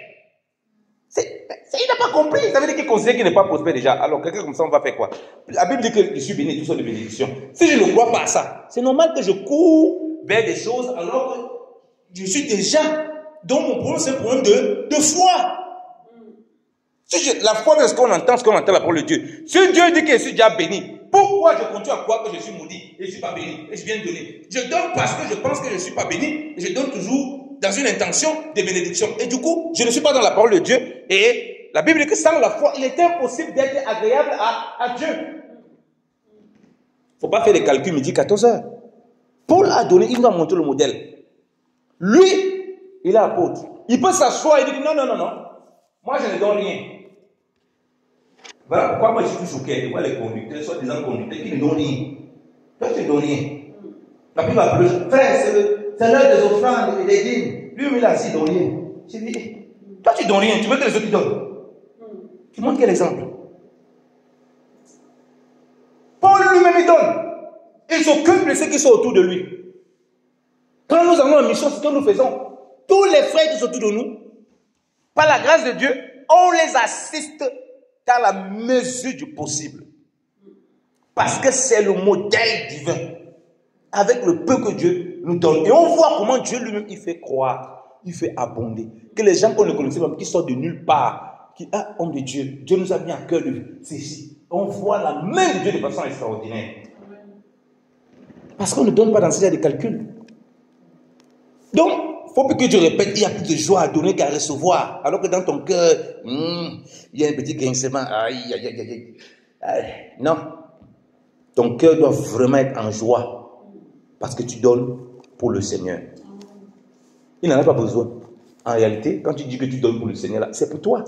Il n'a pas compris. Ça veut dire qu'il considère qu'il n'est pas prospère déjà. Alors, quelqu'un comme ça, on va faire quoi? La Bible dit que je suis béni, tout ça de bénédiction. Si je ne crois pas à ça, c'est normal que je cours vers des choses alors que je suis déjà. Donc, mon problème, c'est un problème de foi. La foi, c'est ce qu'on entend la parole de Dieu. Si Dieu dit que je suis déjà béni, pourquoi je continue à croire que je suis maudit et je ne suis pas béni et je viens de donner? Je donne parce que je pense que je ne suis pas béni et je donne toujours dans une intention de bénédiction. Et du coup, je ne suis pas dans la parole de Dieu. Et la Bible dit que sans la foi, il est impossible d'être agréable à Dieu. Il ne faut pas faire des calculs midi 14 heures. Paul a donné, il nous a montré le modèle. Lui, il est apôtre. Il peut s'asseoir et dire non. Moi, je ne donne rien. Voilà pourquoi moi je suis choqué de voir les conducteurs, soit des conducteurs qui ne donnent rien. Toi, tu ne donnes rien. La Bible va pleurer. Frère, c'est l'heure des offrandes et des dîmes. Lui, il est assis, il ne donne rien. Je dis, toi, tu ne donnes rien. Tu veux que les autres donnent. Tu montres quel exemple? Paul lui-même, il donne. Il s'occupe de ceux qui sont autour de lui. Quand nous avons une mission, c'est ce que nous faisons. Tous les frères qui sont autour de nous, par la grâce de Dieu, on les assiste dans la mesure du possible. Parce que c'est le modèle divin. Avec le peu que Dieu nous donne. Et on voit comment Dieu lui-même, il fait croire, il fait abonder. Que les gens qu'on ne connaissait pas, qui sortent de nulle part, qui, homme de Dieu, Dieu nous a mis à cœur de ceci. On voit la main de Dieu de façon extraordinaire. Parce qu'on ne donne pas dans ces cas de calcul. Donc, il ne faut plus que Dieu répète, il y a plus de joie à donner qu'à recevoir. Alors que dans ton cœur, il y a un petit grincement. Aïe. Non. Ton cœur doit vraiment être en joie. Parce que tu donnes pour le Seigneur. Il n'en a pas besoin. En réalité, quand tu dis que tu donnes pour le Seigneur, c'est pour toi.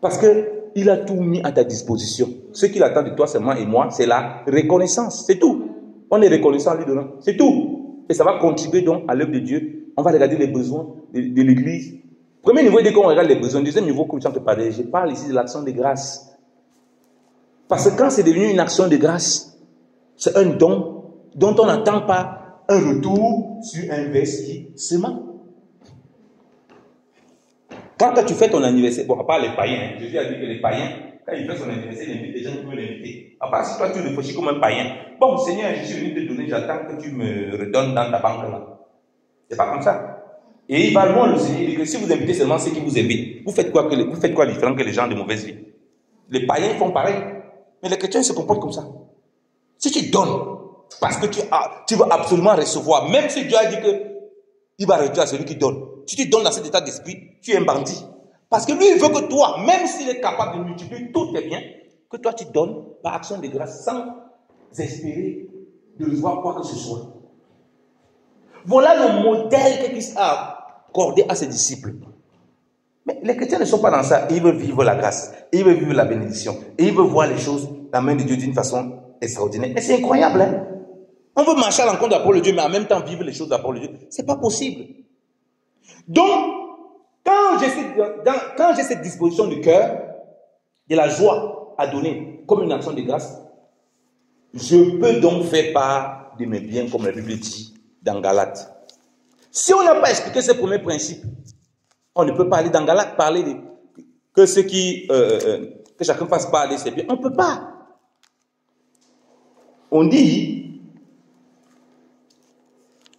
Parce qu'il a tout mis à ta disposition. Ce qu'il attend de toi seulement et moi, c'est la reconnaissance. C'est tout. On est reconnaissant en lui donnant. C'est tout. Et ça va contribuer donc à l'œuvre de Dieu. On va regarder les besoins de l'Église. Premier niveau, dès qu'on regarde les besoins. Deuxième niveau, comme je te parlais, je parle ici de l'action de grâce. Parce que quand c'est devenu une action de grâce, c'est un don dont on n'attend pas un retour sur investissement. Quand tu fais ton anniversaire, bon, à part les païens, Jésus a dit que les païens, quand il fait son anniversaire, il invite les gens qui veulent l'inviter. À part si toi tu réfléchis comme un païen, bon Seigneur, je suis venu te donner, j'attends que tu me redonnes dans ta banque là. C'est pas comme ça. Et il va loin le Seigneur, il dit que si vous invitez seulement ceux qui vous invitent, vous faites quoi différent que les gens de mauvaise vie? Les païens font pareil. Mais les chrétiens se comportent comme ça. Si tu donnes, parce que tu veux absolument recevoir, même si Dieu a dit que il va retourner à celui qui donne. Si tu donnes dans cet état d'esprit, tu es un bandit. Parce que lui, il veut que toi, même s'il est capable de multiplier tous tes biens, que toi tu donnes par action de grâce sans espérer de recevoir quoi que ce soit. Voilà le modèle que Christ a accordé à ses disciples. Mais les chrétiens ne sont pas dans ça. Ils veulent vivre la grâce. Ils veulent vivre la bénédiction. Et ils veulent voir les choses, la main de Dieu d'une façon extraordinaire. Et c'est incroyable, hein? On veut marcher à l'encontre de la parole de Dieu, mais en même temps vivre les choses de la parole de Dieu. Ce n'est pas possible. Donc, quand j'ai cette disposition du cœur, de la joie à donner comme une action de grâce, je peux donc faire part de mes biens, comme la Bible dit dans Galates. Si on n'a pas expliqué ce premier principe, on ne peut pas aller dans Galates parler que chacun fasse part de ses biens. On ne peut pas. On dit,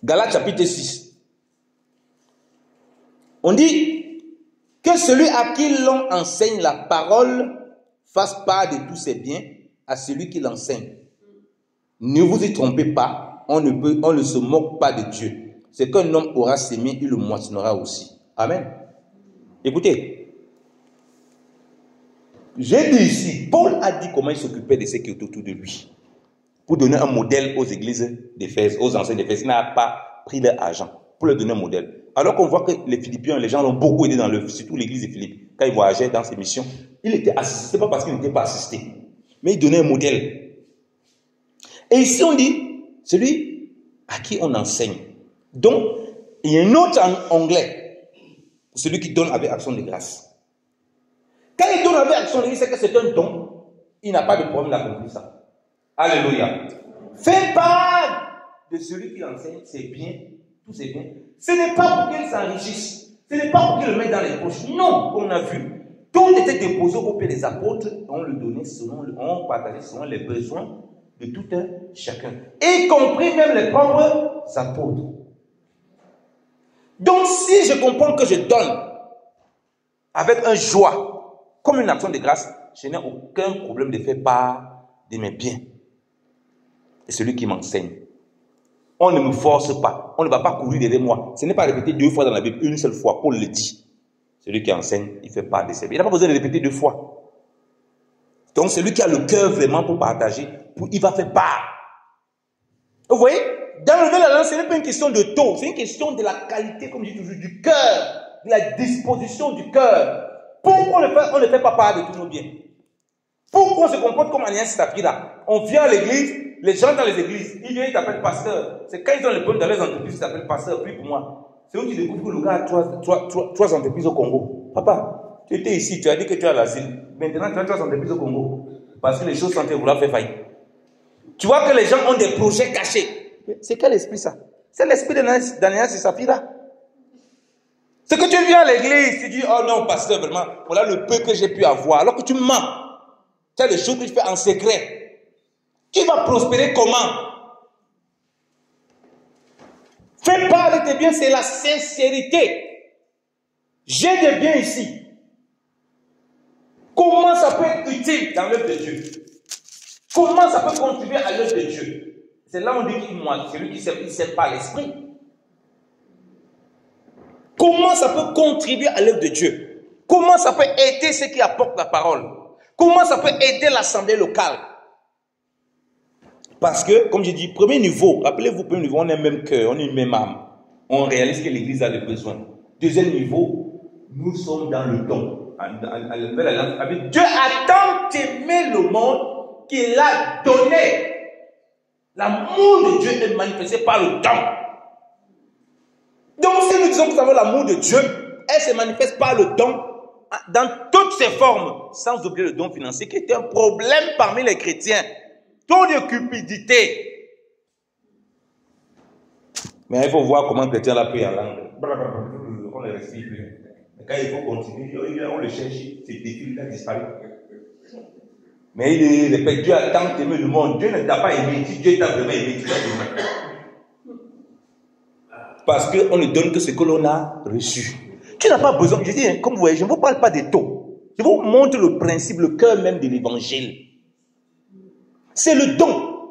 Galates chapitre 6, on dit que celui à qui l'on enseigne la parole fasse part de tous ses biens à celui qui l'enseigne. Ne vous y trompez pas, on ne se moque pas de Dieu. Ce qu'un homme aura sémé, il le moissonnera aussi. Amen. Écoutez, j'ai dit ici, Paul a dit comment il s'occupait de ceux qui étaient autour de lui. Pour donner un modèle aux églises d'Éphèse, aux anciens d'Éphèse. Il n'a pas pris leur argent pour leur donner un modèle. Alors qu'on voit que les Philippiens, les gens l'ont beaucoup aidé dans l'œuvre, surtout l'église de Philippe. Quand il voyageait dans ses missions, il était assisté. Ce n'est pas parce qu'il n'était pas assisté, mais il donnait un modèle. Et ici on dit, celui à qui on enseigne. Donc, il y a une note en anglais, pour celui qui donne avec action de grâce. Quand il donne avec action de grâce, c'est que c'est un don. Il n'a pas de problème d'accomplir ça. Alléluia. Fais part de celui qui enseigne ses biens, tous ses biens. Ce n'est pas pour qu'il s'enrichisse. Ce n'est pas pour qu'il le mette dans les poches. Non, on a vu. Tout était déposé au pied des apôtres. On le donnait on partageait selon les besoins de tout un chacun. Y compris même les propres apôtres. Donc si je comprends que je donne avec un joie, comme une action de grâce, je n'ai aucun problème de faire part de mes biens. Et celui qui m'enseigne. On ne me force pas. On ne va pas courir derrière moi. Ce n'est pas répété 2 fois dans la Bible, une seule fois. Paul le dit. Celui qui enseigne, il fait part de ses biens. Il n'a pas besoin de répéter 2 fois. Donc, celui qui a le cœur vraiment pour partager, il va faire part. Vous voyez, dans le nouvel alliance, ce n'est pas une question de taux, c'est une question de la qualité, comme je dis toujours, du cœur, de la disposition du cœur. Pourquoi on ne fait pas part de tous nos biens? Pourquoi on se comporte comme Alliance Saphira? On vient à l'église, les gens dans les églises, ils viennent, ils t'appellent pasteur. C'est quand ils ont le problème dans les entreprises, ils t'appellent pasteur, prie pour moi. C'est où tu découvres que le gars a 3 entreprises au Congo. Papa, tu étais ici, tu as dit que tu as l'asile. Maintenant, tu as 3 entreprises au Congo. Parce que les choses sont en train de vouloir faire faillite. Tu vois que les gens ont des projets cachés. C'est quel esprit ça? C'est l'esprit d'Alliance Saphira. C'est que tu viens à l'église, tu dis, oh non, pasteur, vraiment, voilà le peu que j'ai pu avoir. Alors que tu mens. Tu as des choses que tu fais en secret. Tu vas prospérer comment? Fais part de tes biens, c'est la sincérité. J'ai des biens ici. Comment ça peut être utile dans l'œuvre de Dieu? Comment ça peut contribuer à l'œuvre de Dieu? C'est là où on dit qu'il moi, celui qui ne sait pas l'esprit. Comment ça peut contribuer à l'œuvre de Dieu? Comment ça peut aider ceux qui apportent la parole? Comment ça peut aider l'assemblée locale? Parce que, comme j'ai dit, premier niveau, rappelez-vous, premier niveau, on a un même cœur, on a une même âme. On réalise que l'Église a des besoins. Deuxième niveau, nous sommes dans le don. À la nouvelle alliance, Dieu a tant aimé le monde qu'il a donné. L'amour de Dieu est manifesté par le don. Donc, si nous disons que nous avons l'amour de Dieu, elle se manifeste par le don dans toutes ses formes, sans oublier le don financier qui est un problème parmi les chrétiens. Taux de cupidité. Mais il faut voir comment le chrétien l'a pris en langue. On ne respire plus. Quand il faut continuer, on le cherche, c'est défilé, il a disparu. Mais il répète, Dieu a tant aimé le monde. Dieu ne t'a pas aimé. Si Dieu t'a vraiment aimé, tu vas aimer. Parce qu'on ne donne que ce que l'on a reçu. Tu n'as pas besoin, je dis, comme vous voyez, je ne vous parle pas des taux. Je vous montre le principe, le cœur même de l'évangile. C'est le don.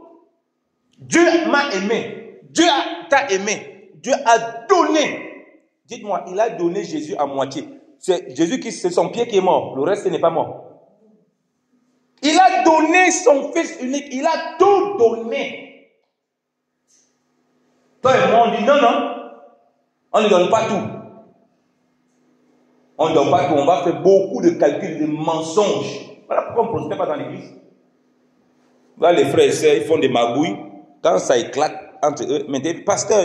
Dieu m'a aimé. Dieu t'a aimé. Dieu a donné. Dites-moi, il a donné Jésus à moitié. C'est Jésus qui, c'est son pied qui est mort. Le reste n'est pas mort. Il a donné son fils unique. Il a tout donné. Toi et moi, on dit non, non. On ne donne pas tout. On ne donne pas tout. On va faire beaucoup de calculs, de mensonges. Voilà pourquoi on ne prospère pas dans l'église. Là, les frères et sœurs, ils font des magouilles. Quand ça éclate entre eux, mais pasteur,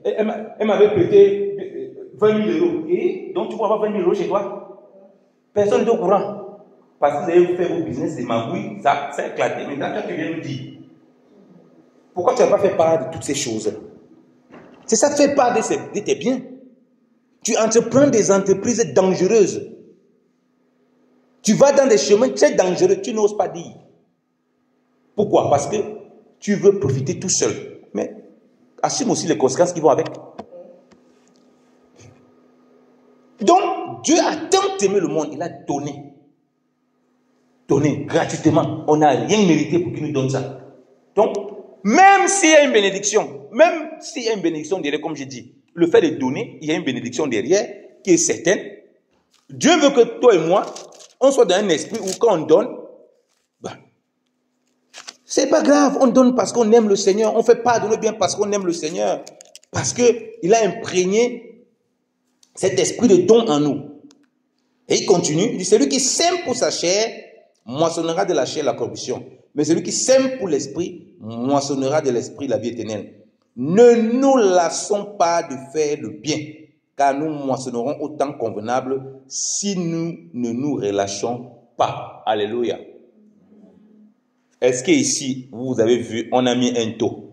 elle m'avait prêté 20 000 euros. Et donc, tu peux avoir 20 000 euros chez toi. Personne n'est au courant. Parce que vous avez fait vos business des magouilles, ça a éclaté. Maintenant, toi, tu viens nous dire. Pourquoi tu n'as pas fait part de toutes ces choses? C'est ça, fais part de tes biens. Tu entreprends des entreprises dangereuses. Tu vas dans des chemins très dangereux, tu n'oses pas dire. Pourquoi? Parce que tu veux profiter tout seul. Mais assume aussi les conséquences qui vont avec. Donc, Dieu a tant aimé le monde, il a donné. Donné gratuitement. On n'a rien mérité pour qu'il nous donne ça. Donc, même s'il y a une bénédiction, derrière, comme j'ai dit, le fait de donner, il y a une bénédiction derrière qui est certaine. Dieu veut que toi et moi, on soit dans un esprit où quand on donne, c'est pas grave, on donne parce qu'on aime le Seigneur, on fait pas donner bien parce qu'on aime le Seigneur, parce qu'il a imprégné cet esprit de don en nous. Et il continue, il dit, celui qui sème pour sa chair, moissonnera de la chair la corruption, mais celui qui sème pour l'esprit, moissonnera de l'esprit la vie éternelle. Ne nous lassons pas de faire le bien, car nous moissonnerons au temps convenable si nous ne nous relâchons pas. Alléluia. Est-ce qu'ici, vous avez vu, on a mis un taux?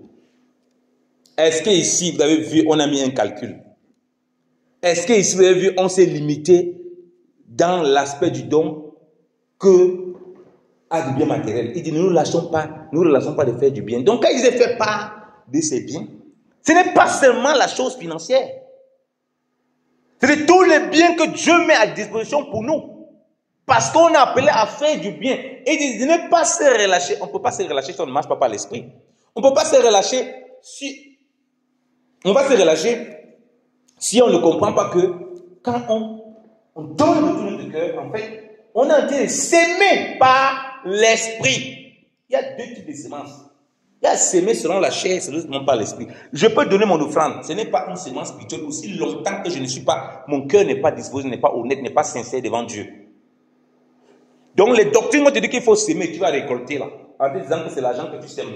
Est-ce qu'ici, vous avez vu, on a mis un calcul? Est-ce qu'ici, vous avez vu, on s'est limité dans l'aspect du don que à du bien matériel? Il dit, ne nous relâchons pas de faire du bien. Donc, quand ils ont fait part de ces biens, ce n'est pas seulement la chose financière. C'est de tous les biens que Dieu met à disposition pour nous. Parce qu'on est appelé à faire du bien. Et de ne pas se relâcher. On ne peut pas se relâcher si on ne marche pas par l'esprit. On ne peut pas se relâcher si... On va se relâcher si on ne comprend pas que quand on donne de tout notre cœur, en fait, on est en train de s'aimer par l'esprit. Il y a deux types de semences. Il y a s'aimer selon la chair, selon par l'esprit. Je peux donner mon offrande. Ce n'est pas une semence spirituelle aussi longtemps que je ne suis pas, mon cœur n'est pas disposé, n'est pas honnête, n'est pas sincère devant Dieu. Donc les doctrines vont te dire qu'il faut s'aimer, tu vas récolter là, en te disant que c'est l'argent que tu sèmes.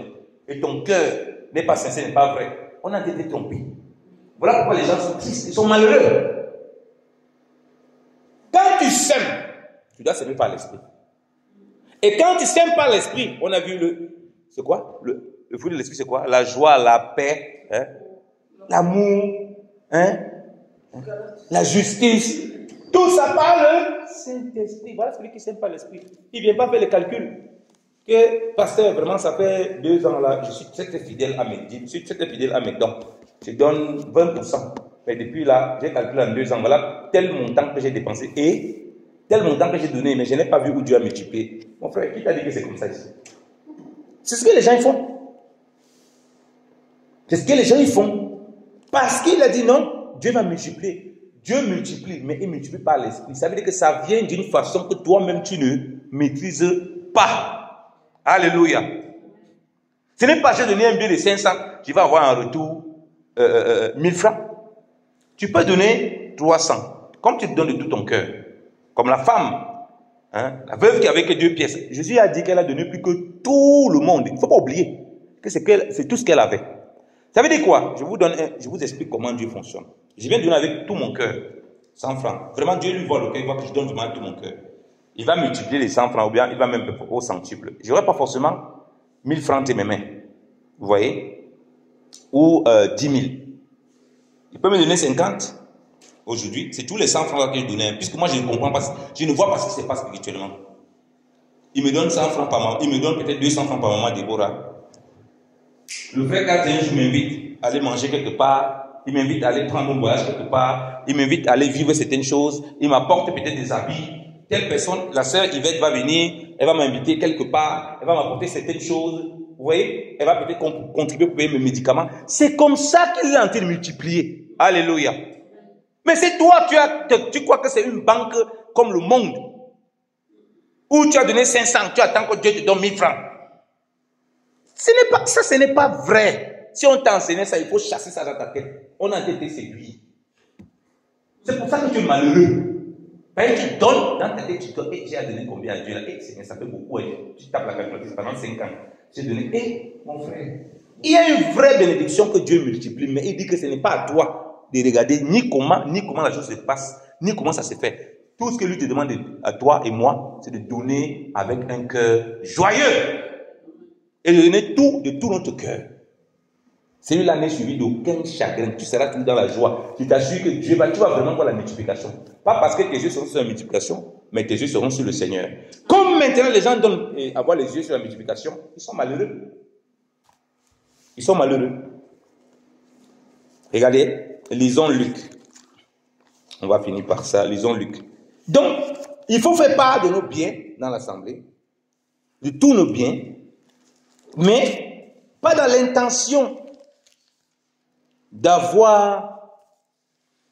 Et ton cœur n'est pas sincère, n'est pas vrai. On a été trompé. Voilà pourquoi les gens sont tristes, ils sont malheureux. Quand tu sèmes, tu dois s'aimer par l'esprit. Et quand tu sèmes par l'esprit, on a vu c'est quoi? Le fruit de l'esprit, c'est quoi? La joie, la paix, hein? L'amour, hein? La justice. Tout ça parle Saint-Esprit. Voilà celui qui sème par l'esprit. Il ne vient pas faire le calcul. Que, pasteur, vraiment, ça fait 2 ans là, je suis très fidèle à mes dîmes, je suis très fidèle à mes dons. Je donne 20%. Mais depuis là, j'ai calculé en 2 ans, voilà tel montant que j'ai dépensé et tel montant que j'ai donné, mais je n'ai pas vu où Dieu a multiplié. Mon frère, qui t'a dit que c'est comme ça ici? C'est ce que les gens font. C'est ce que les gens ils font. Parce qu'il a dit non, Dieu va multiplier. Dieu multiplie, mais il multiplie par l'esprit. Ça veut dire que ça vient d'une façon que toi-même tu ne maîtrises pas. Alléluia. Ce n'est pas j'ai donné un billet de 500, tu vas avoir en retour 1000 francs. Tu peux donner 300, comme tu te donnes de tout ton cœur. Comme la femme, hein, la veuve qui avait que 2 pièces. Jésus a dit qu'elle a donné plus que tout le monde. Il ne faut pas oublier que c'est tout ce qu'elle avait. Ça veut dire quoi? Je vous explique comment Dieu fonctionne. Je viens de donner avec tout mon cœur, 100 francs. Vraiment, Dieu lui voit le cœur, il voit que je donne vraiment tout mon cœur. Il va multiplier les 100 francs, ou bien il va même au centuple. Je n'aurai pas forcément 1000 francs entre mes mains. Vous voyez? Ou 10 000. Il peut me donner 50 aujourd'hui. C'est tous les 100 francs que je donnais. Puisque moi, je ne comprends pas, je ne vois pas ce qui se passe spirituellement. Il me donne 100 francs par mois. Il me donne peut-être 200 francs par mois, Déborah. Le frère gardien, je m'invite à aller manger quelque part. Il m'invite à aller prendre un voyage quelque part. Il m'invite à aller vivre certaines choses. Il m'apporte peut-être des habits. Telle personne, la sœur Yvette va venir. Elle va m'inviter quelque part. Elle va m'apporter certaines choses. Vous voyez? Elle va peut-être contribuer pour payer mes médicaments. C'est comme ça qu'il est en train de multiplier. Alléluia. Mais c'est toi, tu crois que c'est une banque comme le monde. Où tu as donné 500, tu attends que Dieu te donne 1000 francs. Ce n'est pas vrai. Si on t'a enseigné ça, il faut chasser ça dans ta tête. On a été séduit. C'est pour ça que tu es malheureux. Parce que tu donnes dans ta tête, tu donnes, j'ai donné combien à Dieu là? Seigneur, ça fait beaucoup. Tu tapes la calculatrice pendant 5 ans. J'ai donné, mon frère. Il y a une vraie bénédiction que Dieu multiplie, mais il dit que ce n'est pas à toi de regarder ni comment la chose se passe, ni comment ça se fait. Tout ce que lui te demande à toi et moi, c'est de donner avec un cœur joyeux. Et de donner tout de tout notre cœur. Celui-là n'est suivi d'aucun chagrin. Tu seras toujours dans la joie. Je t'assure que tu vas vraiment voir la multiplication. Pas parce que tes yeux seront sur la multiplication, mais tes yeux seront sur le Seigneur. Comme maintenant les gens donnent avoir les yeux sur la multiplication, ils sont malheureux. Ils sont malheureux. Regardez, lisons Luc. On va finir par ça. Lisons Luc. Donc, il faut faire part de nos biens dans l'assemblée, de tous nos biens, mais pas dans l'intention d'avoir,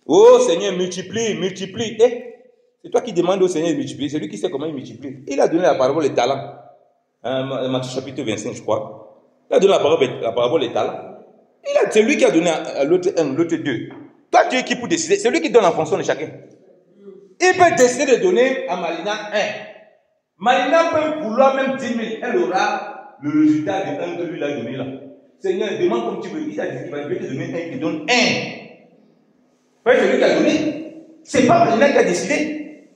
oh Seigneur, multiplie. C'est toi qui demandes au Seigneur de multiplier. C'est lui qui sait comment il multiplie. Il a donné la parabole des talents. Matthieu chapitre 25, je crois. Il a donné la parabole des talents. C'est lui qui a donné à l'autre 1, l'autre 2. Toi, tu es qui pour décider? C'est lui qui donne en fonction de chacun. Il peut décider de donner à Malina 1. Malina peut vouloir même 10 000. Elle aura le résultat de 1 que lui a donné là. Seigneur, demande comme tu veux. Il a dit qu'il va te donner 1, il te donne 1. C'est lui qui a donné. C'est pas Malina qui a décidé.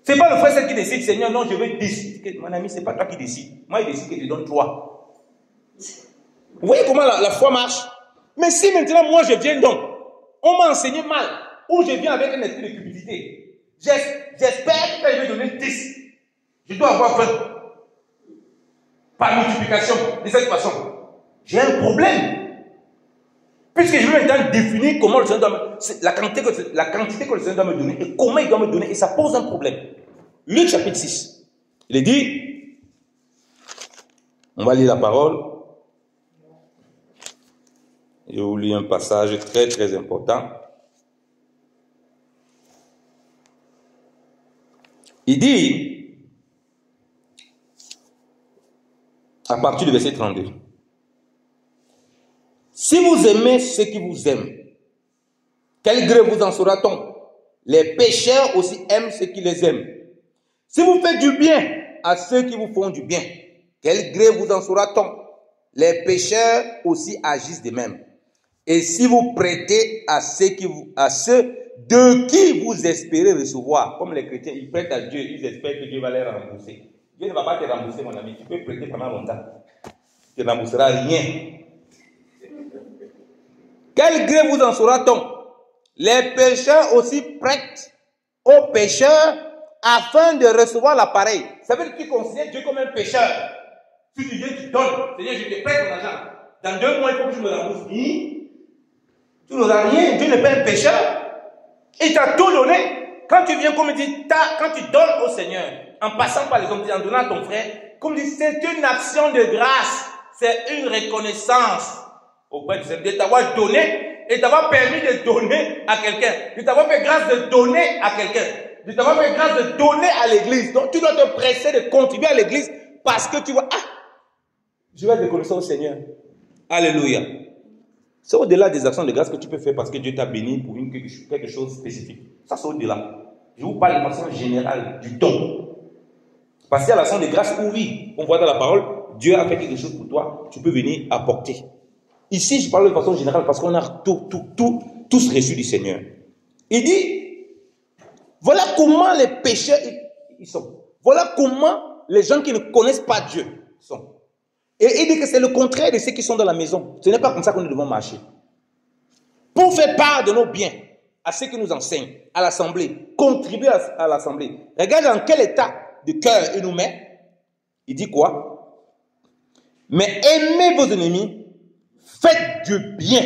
C'est pas le frère celle qui décide. Seigneur, non, je veux 10. Mon ami, c'est pas toi qui décide. Moi, il décide qu'il te donne 3. Vous voyez comment la foi marche? Mais si maintenant, moi, je viens donc, on m'a enseigné mal, ou je viens avec un esprit de cupidité, j'espère que je vais donner 10. Je dois avoir 20. Par multiplication, de cette façon. J'ai un problème. Puisque je vais maintenant définir comment le Seigneur doit la quantité que le Seigneur doit me donner et comment il doit me donner, et ça pose un problème. Luc chapitre 6, il est dit, on va lire la parole. Je vous lis un passage très très important. Il dit, à partir du verset 32, si vous aimez ceux qui vous aiment, quel gré vous en sera-t-on? Les pécheurs aussi aiment ceux qui les aiment. Si vous faites du bien à ceux qui vous font du bien, quel gré vous en sera-t-on? Les pécheurs aussi agissent de même. Et si vous prêtez à ceux de qui vous espérez recevoir, comme les chrétiens, ils prêtent à Dieu, ils espèrent que Dieu va les rembourser. Dieu ne va pas te rembourser, mon ami. Tu peux prêter pendant longtemps. Tu ne rembourseras rien. Quel gré vous en sera-t-on? Les pécheurs aussi prêtent aux pécheurs afin de recevoir l'appareil. Ça veut dire que tu considères Dieu comme un pécheur. Si tu viens, tu donnes. C'est-à-dire, je te prête ton argent. Dans 2 mois, il faut que je me rembourse. Tu n'auras rien. Dieu n'est pas un pécheur. Il t'a tout donné. Quand tu viens, comme il dit, quand tu donnes au Seigneur, en passant par les hommes, en donnant à ton frère, comme il dit, c'est une action de grâce. C'est une reconnaissance auprès du Seigneur, de t'avoir donné et t'avoir permis de donner à quelqu'un, de t'avoir fait grâce de donner à quelqu'un, de t'avoir fait grâce de donner à l'église. Donc tu dois te presser de contribuer à l'église parce que tu vois, je vais être reconnaissant au Seigneur. Alléluia. C'est au-delà des actions de grâce que tu peux faire parce que Dieu t'a béni pour quelque chose de spécifique. Ça, c'est au-delà. Je vous parle de façon générale du don. Parce qu'il y a l'action de grâce où oui, on voit dans la parole, Dieu a fait quelque chose pour toi, tu peux venir apporter. Ici, je parle de façon générale parce qu'on a tous reçu du Seigneur. Il dit, voilà comment les pécheurs ils sont. Voilà comment les gens qui ne connaissent pas Dieu sont. Et il dit que c'est le contraire de ceux qui sont dans la maison. Ce n'est pas comme ça que nous devons marcher. Pour faire part de nos biens à ceux qui nous enseignent, à l'assemblée, contribuer à l'assemblée. Regarde dans quel état de cœur il nous met. Il dit quoi? Mais aimez vos ennemis, faites du bien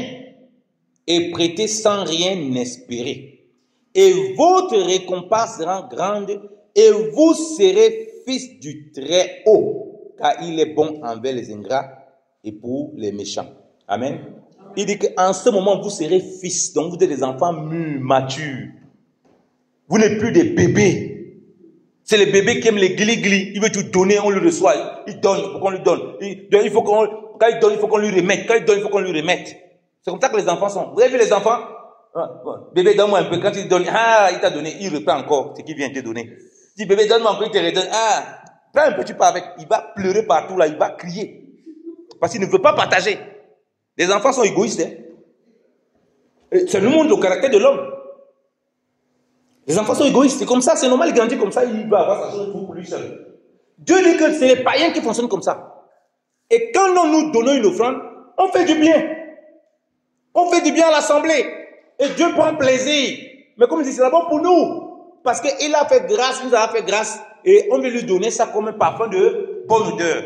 et prêtez sans rien espérer. Et votre récompense sera grande et vous serez fils du Très-Haut, car il est bon envers les ingrats et pour les méchants. Amen. Il dit qu'en ce moment, vous serez fils, donc vous êtes des enfants mûrs, matures. Vous n'êtes plus des bébés. C'est les bébés qui aiment les glis-glis. Il veut tout donner, on lui reçoit. Il donne, il faut qu'on lui donne. Quand il donne, il faut qu'on lui remette. Quand il donne, il faut qu'on lui remette. C'est comme ça que les enfants sont. Vous avez vu les enfants? Bébé, donne-moi un peu. Quand il donne, il t'a donné, il reprend encore ce qu'il vient de te donner. Dis, bébé, donne-moi encore, il te redonne. Prends un peu, tu pars avec. Il va pleurer partout là, il va crier. Parce qu'il ne veut pas partager. Les enfants sont égoïstes. Ça nous montre le caractère de l'homme. Les enfants sont égoïstes. C'est comme ça, c'est normal, il grandit comme ça, il va avoir sa chose pour lui seul. Dieu dit que c'est les païens qui fonctionnent comme ça. Et quand nous donnons une offrande, on fait du bien. On fait du bien à l'assemblée. Et Dieu prend plaisir. Mais comme je dis, c'est d'abord pour nous. Parce qu'il a fait grâce, nous a fait grâce. Et on veut lui donner ça comme un parfum de bonne odeur.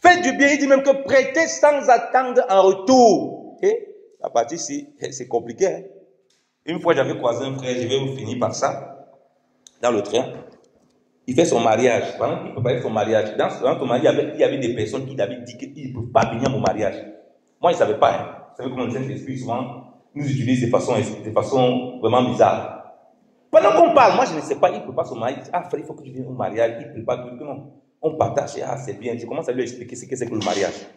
Faites du bien, il dit même que prêtez sans attendre en retour. Et la partie ici, c'est compliqué. Hein? Une fois, j'avais croisé un frère, je vais vous finir par ça, dans le train. Il fait son mariage. Il préparait son mariage. Dans son mariage, il y avait des personnes qui avaient dit qu'ils ne peuvent pas venir à mon mariage. Moi, je ne savais pas. Hein. Vous savez comment le Saint-Esprit, souvent, nous utilise de façon vraiment bizarre. Pendant qu'on parle, moi, je ne sais pas, il ne peut pas se marier. Frère, il faut que tu viennes au mariage. Il ne prépare tout. Non. On partage, c'est bien. Je commence à lui expliquer ce que c'est que le mariage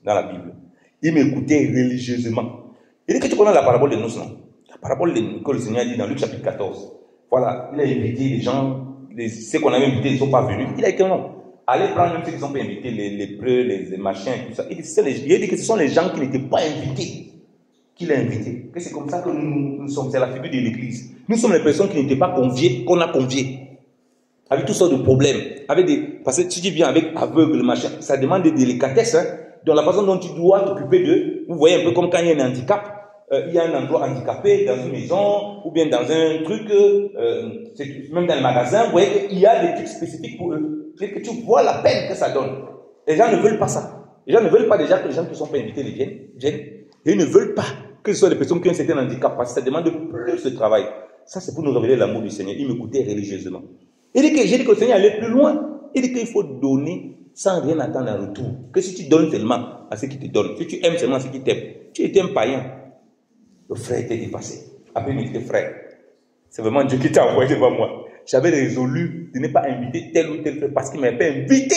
dans la Bible. Il m'écoutait religieusement. Il dit que tu connais la parabole de noces, non? La parabole que le Seigneur dit dans Luc chapitre 14. Voilà, il a invité les gens, ceux qu'on avait invités, ils ne sont pas venus. Il a dit que non. Allez prendre même ceux qui ne sont pas invités, les lépreux, les machins, tout ça. Il a dit que ce sont les gens qui n'étaient pas invités qu'il a invités. Que c'est comme ça que nous sommes. C'est la figure de l'église. Nous sommes les personnes qui n'étaient pas conviées, qu'on a conviées. Avec toutes sortes de problèmes. Parce que si tu viens avec aveugle, machin, ça demande des délicatesses. Hein, dans la façon dont tu dois t'occuper d'eux. Vous voyez un peu comme quand il y a un handicap. Il y a un endroit handicapé dans une maison ou bien dans un truc, même dans le magasin. Vous voyez qu'il y a des trucs spécifiques pour eux. C'est que tu vois la peine que ça donne. Les gens ne veulent pas ça. Les gens ne veulent pas déjà que les gens qui ne sont pas invités viennent. Et ils ne veulent pas que ce soit des personnes qui ont un certain handicap parce que ça demande plus de travail. Ça, c'est pour nous révéler l'amour du Seigneur. Il m'écoutait religieusement. J'ai dit que le Seigneur allait plus loin. Il dit qu'il faut donner sans rien attendre en retour. Que si tu donnes seulement à ceux qui te donnent, si tu aimes seulement à ceux qui t'aiment, tu étais un païen. Le frère était dépassé. Après, il me dit, frère, c'est vraiment Dieu qui t'a envoyé devant moi. J'avais résolu de ne pas inviter tel ou tel frère parce qu'il ne m'avait pas invité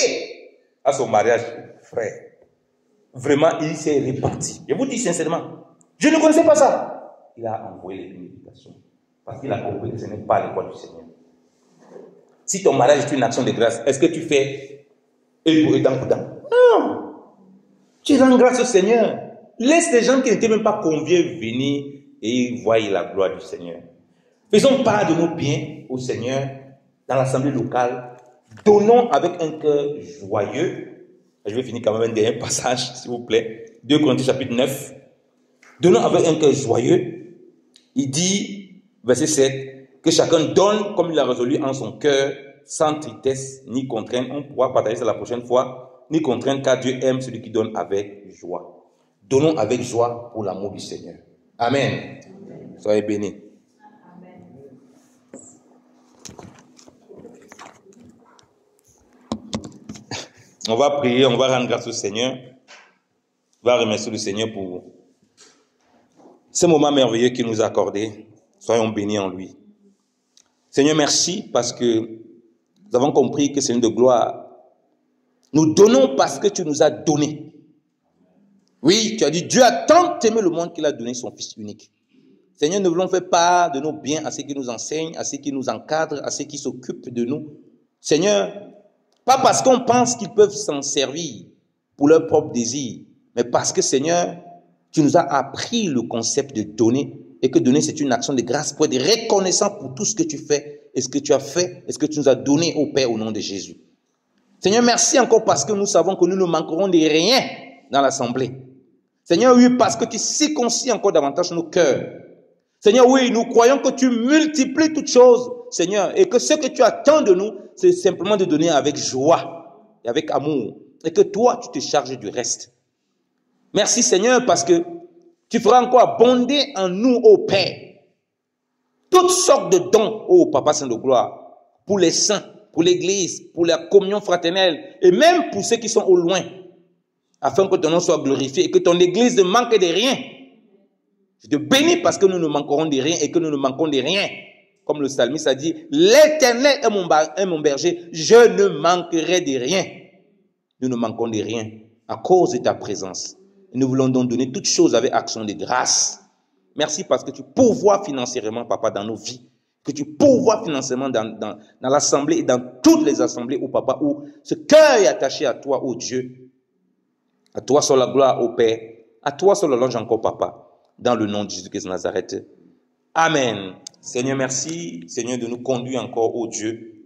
à son mariage. Frère, vraiment, il s'est réparti. Je vous dis sincèrement, je ne connaissais pas ça. Il a envoyé les invitations parce qu'il a compris que ce n'est pas l'école du Seigneur. Si ton mariage est une action de grâce, est-ce que tu fais et pour étant Non. Tu rends grâce au Seigneur. Laisse les gens qui n'étaient même pas conviés venir et voient la gloire du Seigneur. Faisons part de nos biens au Seigneur dans l'assemblée locale. Donnons avec un cœur joyeux. Je vais finir quand même un dernier passage, s'il vous plaît. 2 Corinthiens chapitre 9. Donnons avec un cœur joyeux. Il dit, verset 7, que chacun donne comme il a résolu en son cœur, sans tristesse ni contrainte. On pourra partager ça la prochaine fois. Ni contrainte, car Dieu aime celui qui donne avec joie. Donnons avec joie pour l'amour du Seigneur. Amen. Amen. Soyez bénis. Amen. On va prier, on va rendre grâce au Seigneur. On va remercier le Seigneur pour ce moment merveilleux qu'il nous a accordé. Soyons bénis en lui. Seigneur, merci parce que nous avons compris que Seigneur de gloire, nous donnons parce que tu nous as donné. Oui, tu as dit, Dieu a tant aimé le monde qu'il a donné son Fils unique. Seigneur, nous voulons faire part de nos biens à ceux qui nous enseignent, à ceux qui nous encadrent, à ceux qui s'occupent de nous. Seigneur, pas parce qu'on pense qu'ils peuvent s'en servir pour leur propre désir, mais parce que, Seigneur, tu nous as appris le concept de donner et que donner, c'est une action de grâce pour être reconnaissant pour tout ce que tu fais et ce que tu as fait et ce que tu nous as donné au Père au nom de Jésus. Seigneur, merci encore parce que nous savons que nous ne manquerons de rien dans l'assemblée. Seigneur, oui, parce que tu circoncis encore davantage nos cœurs. Seigneur, oui, nous croyons que tu multiplies toutes choses, Seigneur, et que ce que tu attends de nous, c'est simplement de donner avec joie et avec amour, et que toi, tu te charges du reste. Merci, Seigneur, parce que tu feras encore abonder en nous, ô Père, toutes sortes de dons, ô Papa Saint de gloire, pour les saints, pour l'Église, pour la communion fraternelle, et même pour ceux qui sont au loin, afin que ton nom soit glorifié et que ton Église ne manque de rien. Je te bénis parce que nous ne manquerons de rien et que nous ne manquons de rien. Comme le psalmiste a dit, l'Éternel est mon berger, je ne manquerai de rien. Nous ne manquons de rien à cause de ta présence. Et nous voulons donc donner toutes choses avec action de grâce. Merci parce que tu pourvois financièrement, Papa, dans nos vies. Que tu pourvois financièrement dans l'assemblée et dans toutes les assemblées, où Papa, où ce cœur est attaché à toi, ô Dieu. À toi soit la gloire, ô Père. À toi soit la louange encore, Papa. Dans le nom de Jésus-Christ de Nazareth. Amen. Seigneur, merci, Seigneur, de nous conduire encore, ô Dieu,